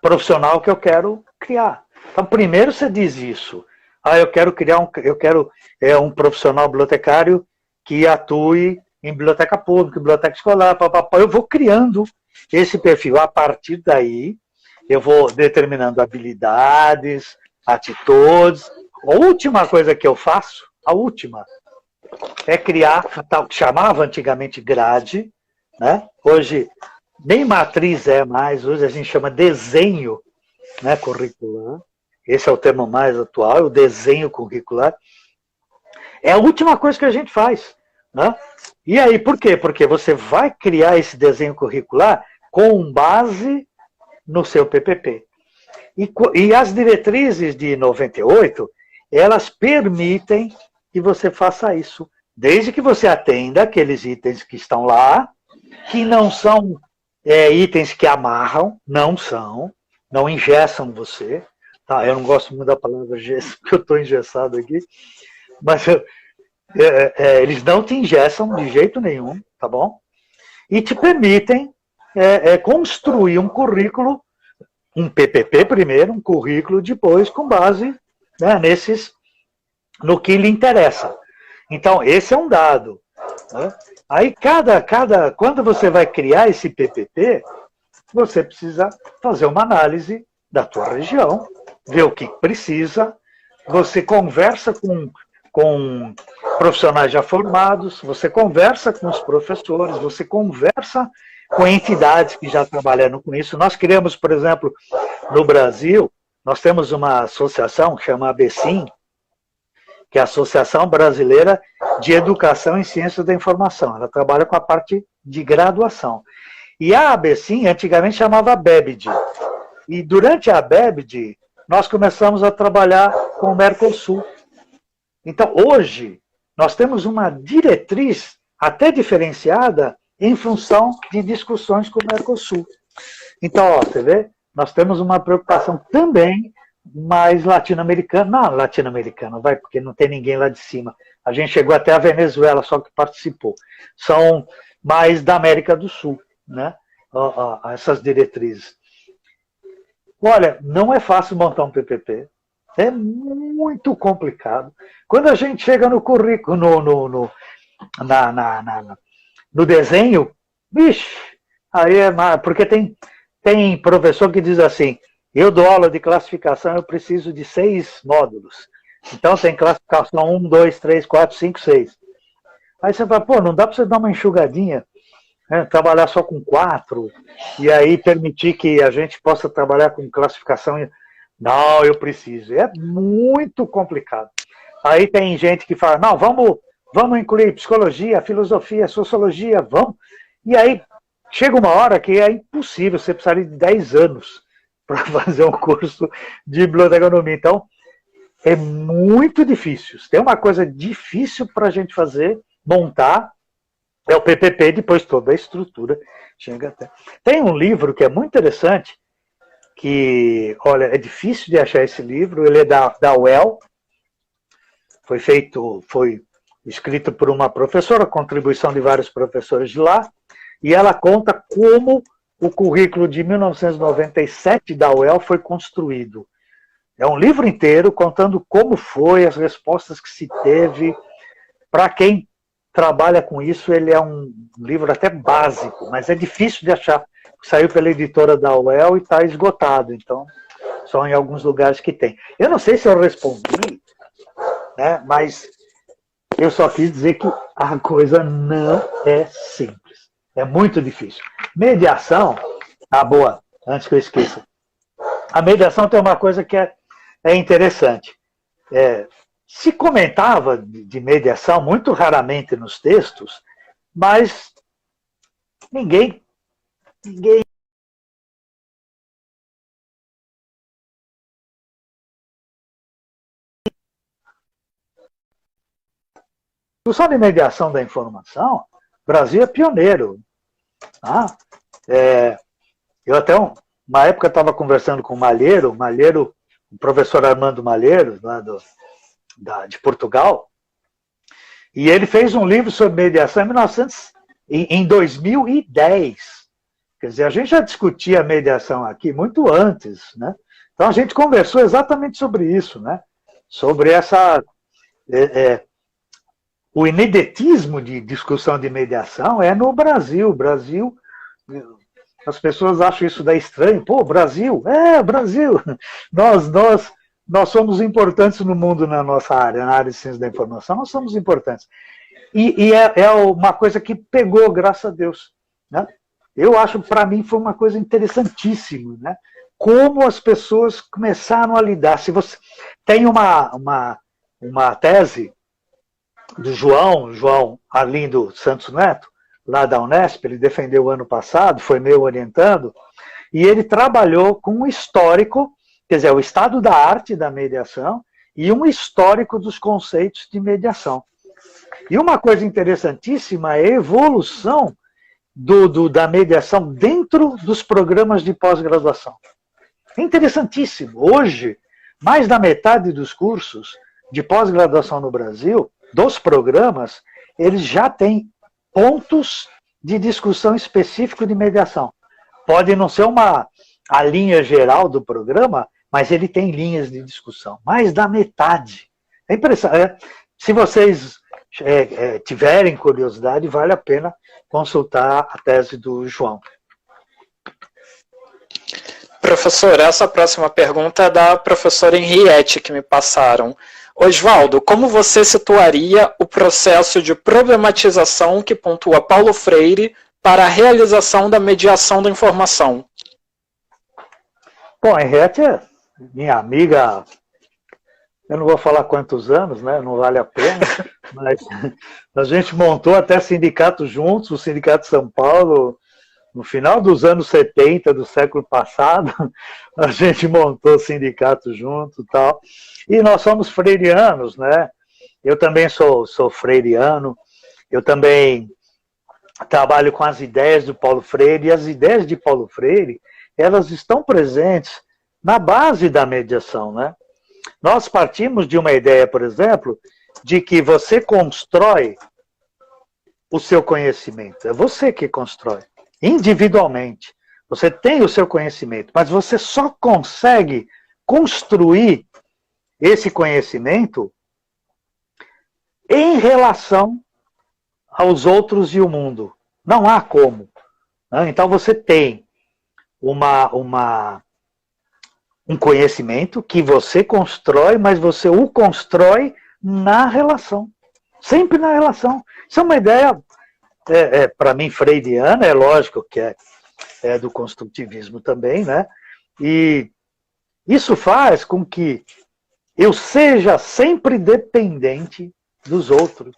profissional que eu quero criar? Então, primeiro você diz isso. Eu quero criar um profissional bibliotecário que atue em biblioteca pública, biblioteca escolar, papapá. Eu vou criando esse perfil. A partir daí, eu vou determinando habilidades, atitudes. A última coisa que eu faço, a última, é criar tal que chamava antigamente grade, né? Hoje nem matriz é mais, hoje a gente chama desenho, né, curricular. Esse é o termo mais atual, é o desenho curricular. É a última coisa que a gente faz, né? E aí, por quê? Porque você vai criar esse desenho curricular com base no seu PPP. E as diretrizes de 98, elas permitem que você faça isso, desde que você atenda aqueles itens que estão lá, que não são itens que amarram, não engessam você. Tá, eu não gosto muito da palavra gesso, porque eu estou engessado aqui, mas eles não te engessam de jeito nenhum, tá bom? E te permitem construir um currículo, um PPP primeiro, um currículo depois, com base, né, no que lhe interessa. Então, esse é um dado, né? Aí, quando você vai criar esse PPP, você precisa fazer uma análise da tua região, ver o que precisa, você conversa com profissionais já formados, você conversa com os professores, você conversa com entidades que já trabalharam com isso. Nós criamos, por exemplo, no Brasil, nós temos uma associação que chama ABCIM, que é a Associação Brasileira de Educação em Ciências da Informação. Ela trabalha com a parte de graduação. E a ABCIM antigamente chamava BEBD. E durante a BEBD, nós começamos a trabalhar com o Mercosul. Então, hoje, nós temos uma diretriz até diferenciada em função de discussões com o Mercosul. Então, ó, você vê, nós temos uma preocupação também mais latino-americana. Não, latino-americana, vai, porque não tem ninguém lá de cima. A gente chegou até a Venezuela, só que participou. São mais da América do Sul, né? Essas diretrizes. Olha, não é fácil montar um PPP. É muito complicado. Quando a gente chega no currículo, no desenho, bicho, aí porque tem professor que diz assim, eu dou aula de classificação, eu preciso de 6 módulos. Então tem classificação 1, 2, 3, 4, 5, 6. Aí você fala, pô, não dá para você dar uma enxugadinha, né, trabalhar só com 4, e aí permitir que a gente possa trabalhar com classificação. Não, eu preciso. É muito complicado. Aí tem gente que fala, não, vamos incluir psicologia, filosofia, sociologia, vamos. E aí chega uma hora que é impossível, você precisaria de 10 anos para fazer um curso de biblioteconomia. Então, é muito difícil. Tem uma coisa difícil para a gente fazer, montar, é o PPP, depois toda a estrutura chega até. Tem um livro que é muito interessante, que, olha, é difícil de achar esse livro, ele é da UEL, foi escrito por uma professora, contribuição de vários professores de lá, e ela conta como o currículo de 1997 da UEL foi construído. É um livro inteiro contando como foi, as respostas que se teve. Para quem trabalha com isso, ele é um livro até básico, mas é difícil de achar. Saiu pela editora da UEL e está esgotado, então só em alguns lugares que tem. Eu não sei se eu respondi, né, mas eu só quis dizer que a coisa não é simples. É muito difícil. Mediação, boa, antes que eu esqueça. A mediação tem uma coisa que é interessante. Se comentava de mediação muito raramente nos textos, mas ninguém discussão de mediação da informação, o Brasil é pioneiro. Tá? Eu até uma época estava conversando com o Malheiro, o professor Armando Malheiro, lá de Portugal, e ele fez um livro sobre mediação em 2010. Quer dizer, a gente já discutia a mediação aqui muito antes, né? Então a gente conversou exatamente sobre isso, né? Sobre o ineditismo de discussão de mediação é no Brasil. O Brasil As pessoas acham isso daí estranho. Pô, Brasil? Brasil! Nós somos importantes no mundo na nossa área, na área de ciência da informação, nós somos importantes. E é uma coisa que pegou, graças a Deus. Né? Eu acho, para mim, foi uma coisa interessantíssima, né? Como as pessoas começaram a lidar. Se você tem uma tese do João Arlindo Santos Neto, lá da Unesp, ele defendeu o ano passado, foi meu orientando, e ele trabalhou com um histórico, quer dizer, o estado da arte da mediação e um histórico dos conceitos de mediação. E uma coisa interessantíssima é a evolução da mediação dentro dos programas de pós-graduação. É interessantíssimo. Hoje, mais da metade dos cursos de pós-graduação no Brasil, dos programas, eles já têm pontos de discussão específico de mediação. Pode não ser a linha geral do programa, mas ele tem linhas de discussão. Mais da metade. É impressionante. Se vocês tiverem curiosidade, vale a pena consultar a tese do João. Professor, essa próxima pergunta é da professora Henriette, que me passaram. Oswaldo, como você situaria o processo de problematização que pontua Paulo Freire para a realização da mediação da informação? Bom, a Henriette é minha amiga, eu não vou falar quantos anos, né? Não vale a pena, mas a gente montou até sindicato juntos, o Sindicato de São Paulo, no final dos anos 70 do século passado, a gente montou o sindicato junto e tal. E nós somos freirianos, né? Eu também sou freiriano, eu também trabalho com as ideias do Paulo Freire, e as ideias de Paulo Freire, elas estão presentes na base da mediação, né? Nós partimos de uma ideia, por exemplo, de que você constrói o seu conhecimento. É você que constrói, individualmente. Você tem o seu conhecimento, mas você só consegue construir esse conhecimento em relação aos outros e o mundo. Não há como. Né? Então você tem um conhecimento que você constrói, mas você o constrói na relação. Sempre na relação. Isso é uma ideia, para mim, freiriana, é lógico que é do construtivismo também, né? E isso faz com que eu seja sempre dependente dos outros.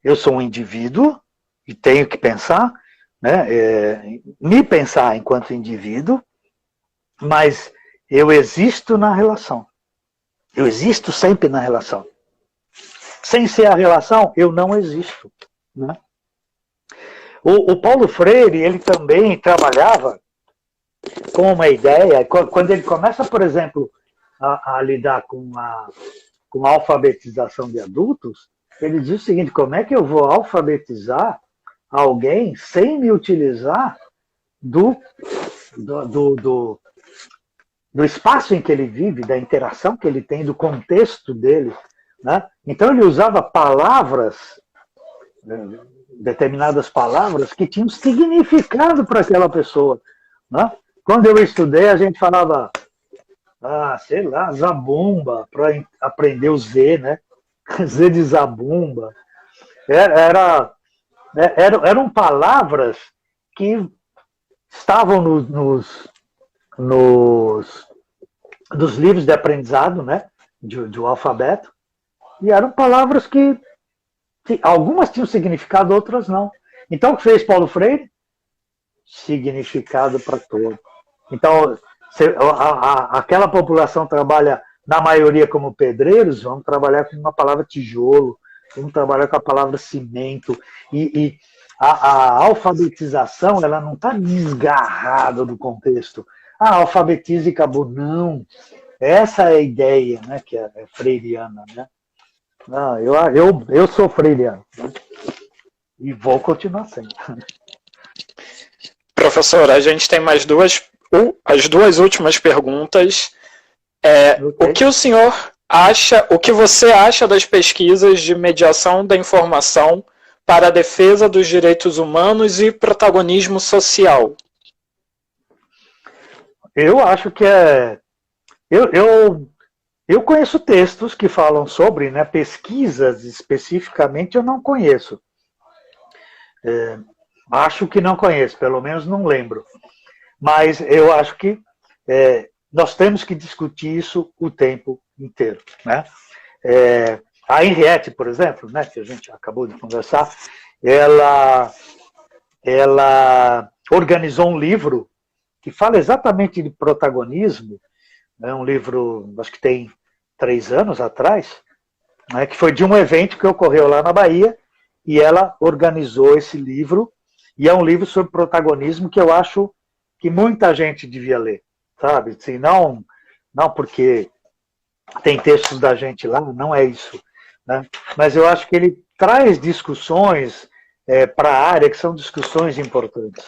Eu sou um indivíduo e tenho que pensar, né? Me pensar enquanto indivíduo, mas eu existo na relação. Eu existo sempre na relação. Sem ser a relação, eu não existo. Né? O Paulo Freire, ele também trabalhava com uma ideia, quando ele começa, por exemplo, a lidar com a alfabetização de adultos, ele diz o seguinte: como é que eu vou alfabetizar alguém sem me utilizar do espaço em que ele vive, da interação que ele tem, do contexto dele? Né? Então ele usava palavras, determinadas palavras, que tinham significado para aquela pessoa. Né? Quando eu estudei, a gente falava, sei lá, zabumba, para aprender o Z, né? Z de zabumba. Eram palavras que estavam nos livros de aprendizado, né? Do alfabeto, e eram palavras que algumas tinham significado, outras não. Então, o que fez Paulo Freire? Significado para todos. Então, aquela população trabalha, na maioria, como pedreiros, vamos trabalhar com uma palavra tijolo, vamos trabalhar com a palavra cimento. E a alfabetização, ela não está desgarrada do contexto. Alfabetiza e acabou. Não. Essa é a ideia, né, que é freiriana, né? Não, eu sou freiriano, né? E vou continuar sendo. Professor, a gente tem mais as duas últimas perguntas. Okay. O que o senhor acha, o que você acha das pesquisas de mediação da informação para a defesa dos direitos humanos e protagonismo social? eu acho que eu conheço textos que falam sobre, né, pesquisas especificamente eu não conheço. Acho que não conheço, pelo menos não lembro. Mas eu acho que nós temos que discutir isso o tempo inteiro, né? A Henriette, por exemplo, né, que a gente acabou de conversar, ela organizou um livro que fala exatamente de protagonismo, né, um livro, acho que tem 3 anos atrás, né, que foi de um evento que ocorreu lá na Bahia, e ela organizou esse livro, e é um livro sobre protagonismo que eu acho que muita gente devia ler, sabe? Assim, não porque tem textos da gente lá, não é isso, né? Mas eu acho que ele traz discussões para a área que são discussões importantes.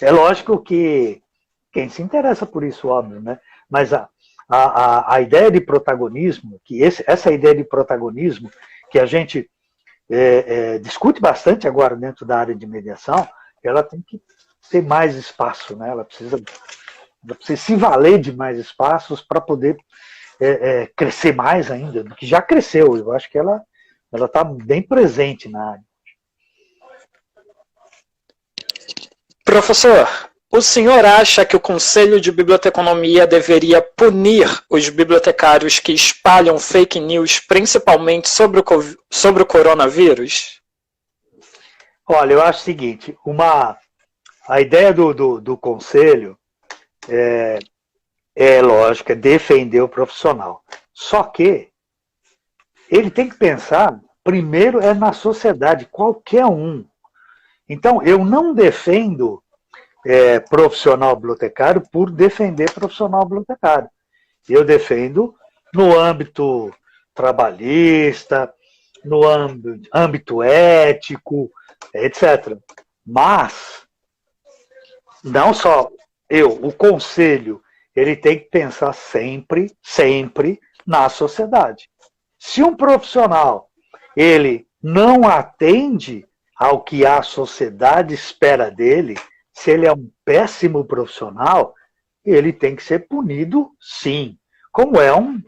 É lógico que quem se interessa por isso, óbvio, né? Mas a ideia de protagonismo, essa ideia de protagonismo que a gente discute bastante agora dentro da área de mediação, ela tem que ter mais espaço, né? Ela precisa se valer de mais espaços para poder crescer mais ainda, do que já cresceu. Eu acho que ela está bem presente na área. Professor, o senhor acha que o Conselho de Biblioteconomia deveria punir os bibliotecários que espalham fake news, principalmente sobre o coronavírus? Olha, eu acho o seguinte, a ideia do Conselho lógico, é defender o profissional. Só que ele tem que pensar, primeiro, na sociedade, qualquer um. Então, eu não defendo profissional bibliotecário por defender profissional bibliotecário. Eu defendo no âmbito trabalhista, no âmbito ético, etc. Mas, não só o Conselho, ele tem que pensar sempre na sociedade. Se um profissional ele não atende ao que a sociedade espera dele, se ele é um péssimo profissional, ele tem que ser punido, sim. Como é um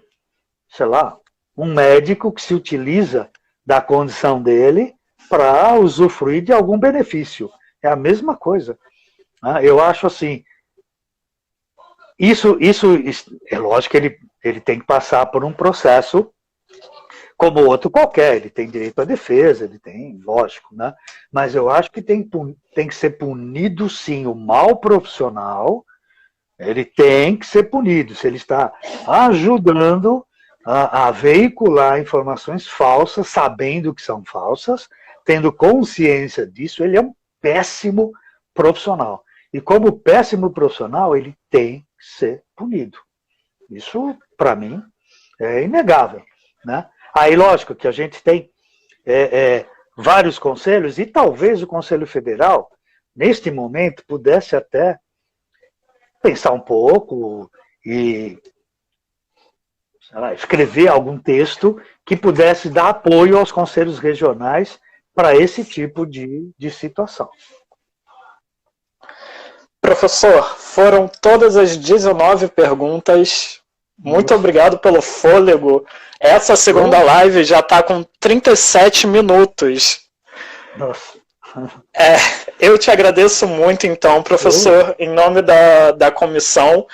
médico que se utiliza da condição dele para usufruir de algum benefício. É a mesma coisa. Eu acho assim, isso é lógico que ele tem que passar por um processo como outro qualquer, ele tem direito à defesa, ele tem, lógico, né? Mas eu acho que tem que ser punido, sim, o mau profissional, ele tem que ser punido, se ele está ajudando a veicular informações falsas, sabendo que são falsas, tendo consciência disso, ele é um péssimo profissional. E como péssimo profissional, ele tem que ser punido. Isso, para mim, é inegável, né? Aí, lógico que a gente tem vários conselhos, e talvez o Conselho Federal, neste momento, pudesse até pensar um pouco e escrever algum texto que pudesse dar apoio aos conselhos regionais para esse tipo de situação. Professor, foram todas as 19 perguntas. Muito obrigado pelo fôlego. Essa segunda live já está com 37 minutos. Nossa. Eu te agradeço muito, então, professor, em nome da comissão.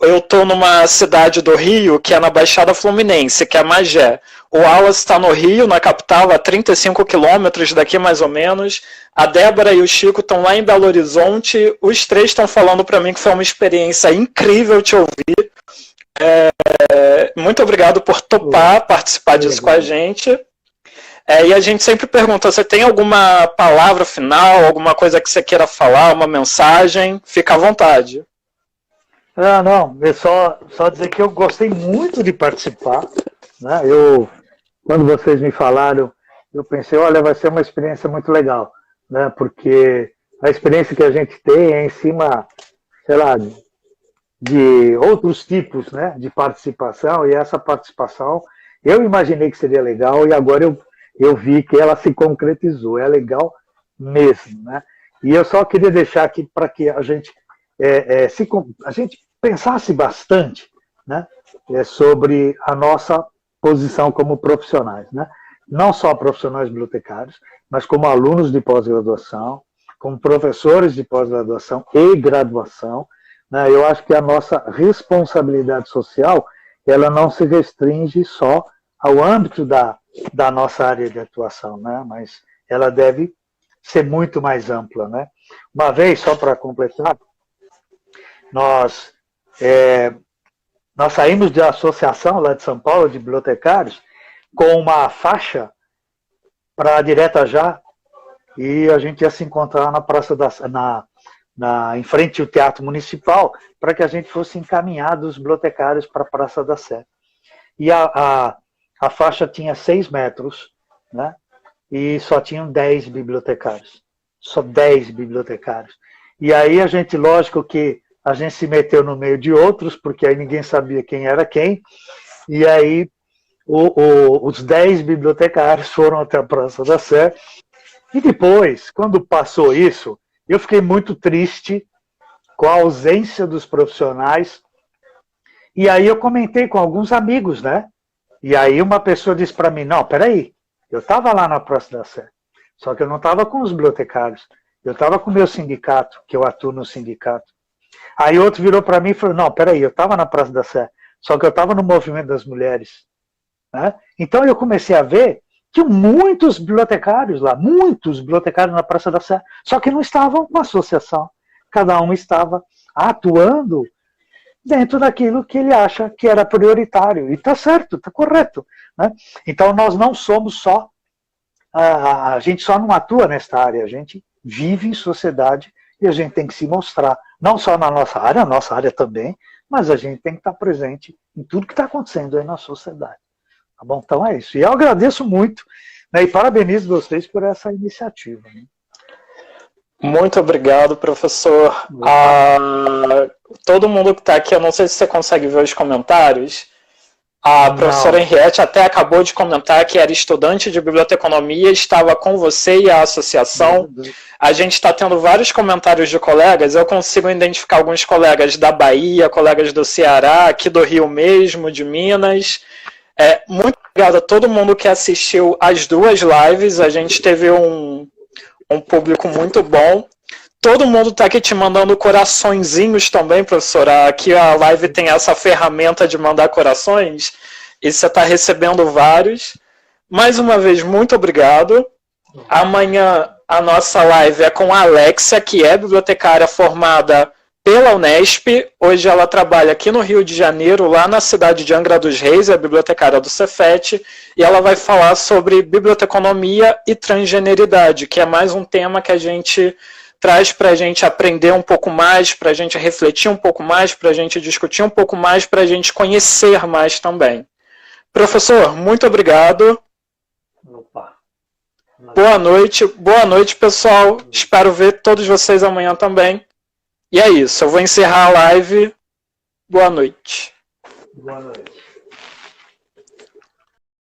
Eu estou numa cidade do Rio, que é na Baixada Fluminense, que é Magé. O Wallace está no Rio, na capital, a 35 quilômetros daqui mais ou menos. A Débora e o Chico estão lá em Belo Horizonte. Os 3 estão falando para mim que foi uma experiência incrível te ouvir. Muito obrigado por topar participar disso com a gente. E a gente sempre pergunta, você tem alguma palavra final, alguma coisa que você queira falar, uma mensagem? Fica à vontade. Não, é só dizer que eu gostei muito de participar, né? Quando vocês me falaram, eu pensei, olha, vai ser uma experiência muito legal, né? Porque a experiência que a gente tem é em cima, sei lá, de outros tipos, né, de participação, e essa participação eu imaginei que seria legal, e agora eu vi que ela se concretizou, é legal mesmo, né? E eu só queria deixar aqui para que a gente pensasse bastante, né, sobre a nossa posição como profissionais, né? Não só profissionais bibliotecários, mas como alunos de pós-graduação, como professores de pós-graduação e graduação, né? Eu acho que a nossa responsabilidade social, ela não se restringe só ao âmbito da nossa área de atuação, né? Mas ela deve ser muito mais ampla, né? Uma vez, só para completar, nós saímos da associação lá de São Paulo, de bibliotecários, com uma faixa para Direta Já, e a gente ia se encontrar na Praça em frente ao Teatro Municipal, para que a gente fosse encaminhado os bibliotecários para a Praça da Sé. E a faixa tinha 6 metros, né? E só tinham 10 bibliotecários. Só 10 bibliotecários. E aí a gente, lógico que a gente se meteu no meio de outros, porque aí ninguém sabia quem era quem, e aí os 10 bibliotecários foram até a Praça da Sé, e depois, quando passou isso, eu fiquei muito triste com a ausência dos profissionais, e aí eu comentei com alguns amigos, né? E aí uma pessoa disse para mim, não, peraí, eu estava lá na Praça da Sé, só que eu não estava com os bibliotecários, eu estava com o meu sindicato, que eu atuo no sindicato. Aí outro virou para mim e falou, não, peraí, eu estava na Praça da Sé, só que eu estava no movimento das mulheres. Né? Então eu comecei a ver que muitos bibliotecários lá, muitos bibliotecários na Praça da Sé, só que não estavam com associação. Cada um estava atuando dentro daquilo que ele acha que era prioritário. E está certo, está correto. Né? Então nós não somos só, a gente só não atua nesta área, a gente vive em sociedade e a gente tem que se mostrar, não só na nossa área também, mas a gente tem que estar presente em tudo que está acontecendo aí na sociedade. Tá bom? Então é isso. E eu agradeço muito, né, e parabenizo vocês por essa iniciativa. Né? Muito obrigado, professor. Todo mundo que está aqui, eu não sei se você consegue ver os comentários. A professora Henriette até acabou de comentar que era estudante de biblioteconomia, estava com você e a associação. A gente está tendo vários comentários de colegas, eu consigo identificar alguns colegas da Bahia, colegas do Ceará, aqui do Rio mesmo, de Minas. Muito obrigado a todo mundo que assistiu as 2 lives, a gente teve um público muito bom. Todo mundo está aqui te mandando coraçõezinhos também, professora. Aqui a live tem essa ferramenta de mandar corações e você está recebendo vários. Mais uma vez, muito obrigado. Amanhã a nossa live é com a Alexia, que é bibliotecária formada pela Unesp. Hoje ela trabalha aqui no Rio de Janeiro, lá na cidade de Angra dos Reis, é bibliotecária do Cefet, e ela vai falar sobre biblioteconomia e transgeneridade, que é mais um tema que a gente traz para a gente aprender um pouco mais, para a gente refletir um pouco mais, para a gente discutir um pouco mais, para a gente conhecer mais também. Professor, muito obrigado. Opa. Boa noite, pessoal. Espero ver todos vocês amanhã também. E é isso, eu vou encerrar a live. Boa noite. Boa noite.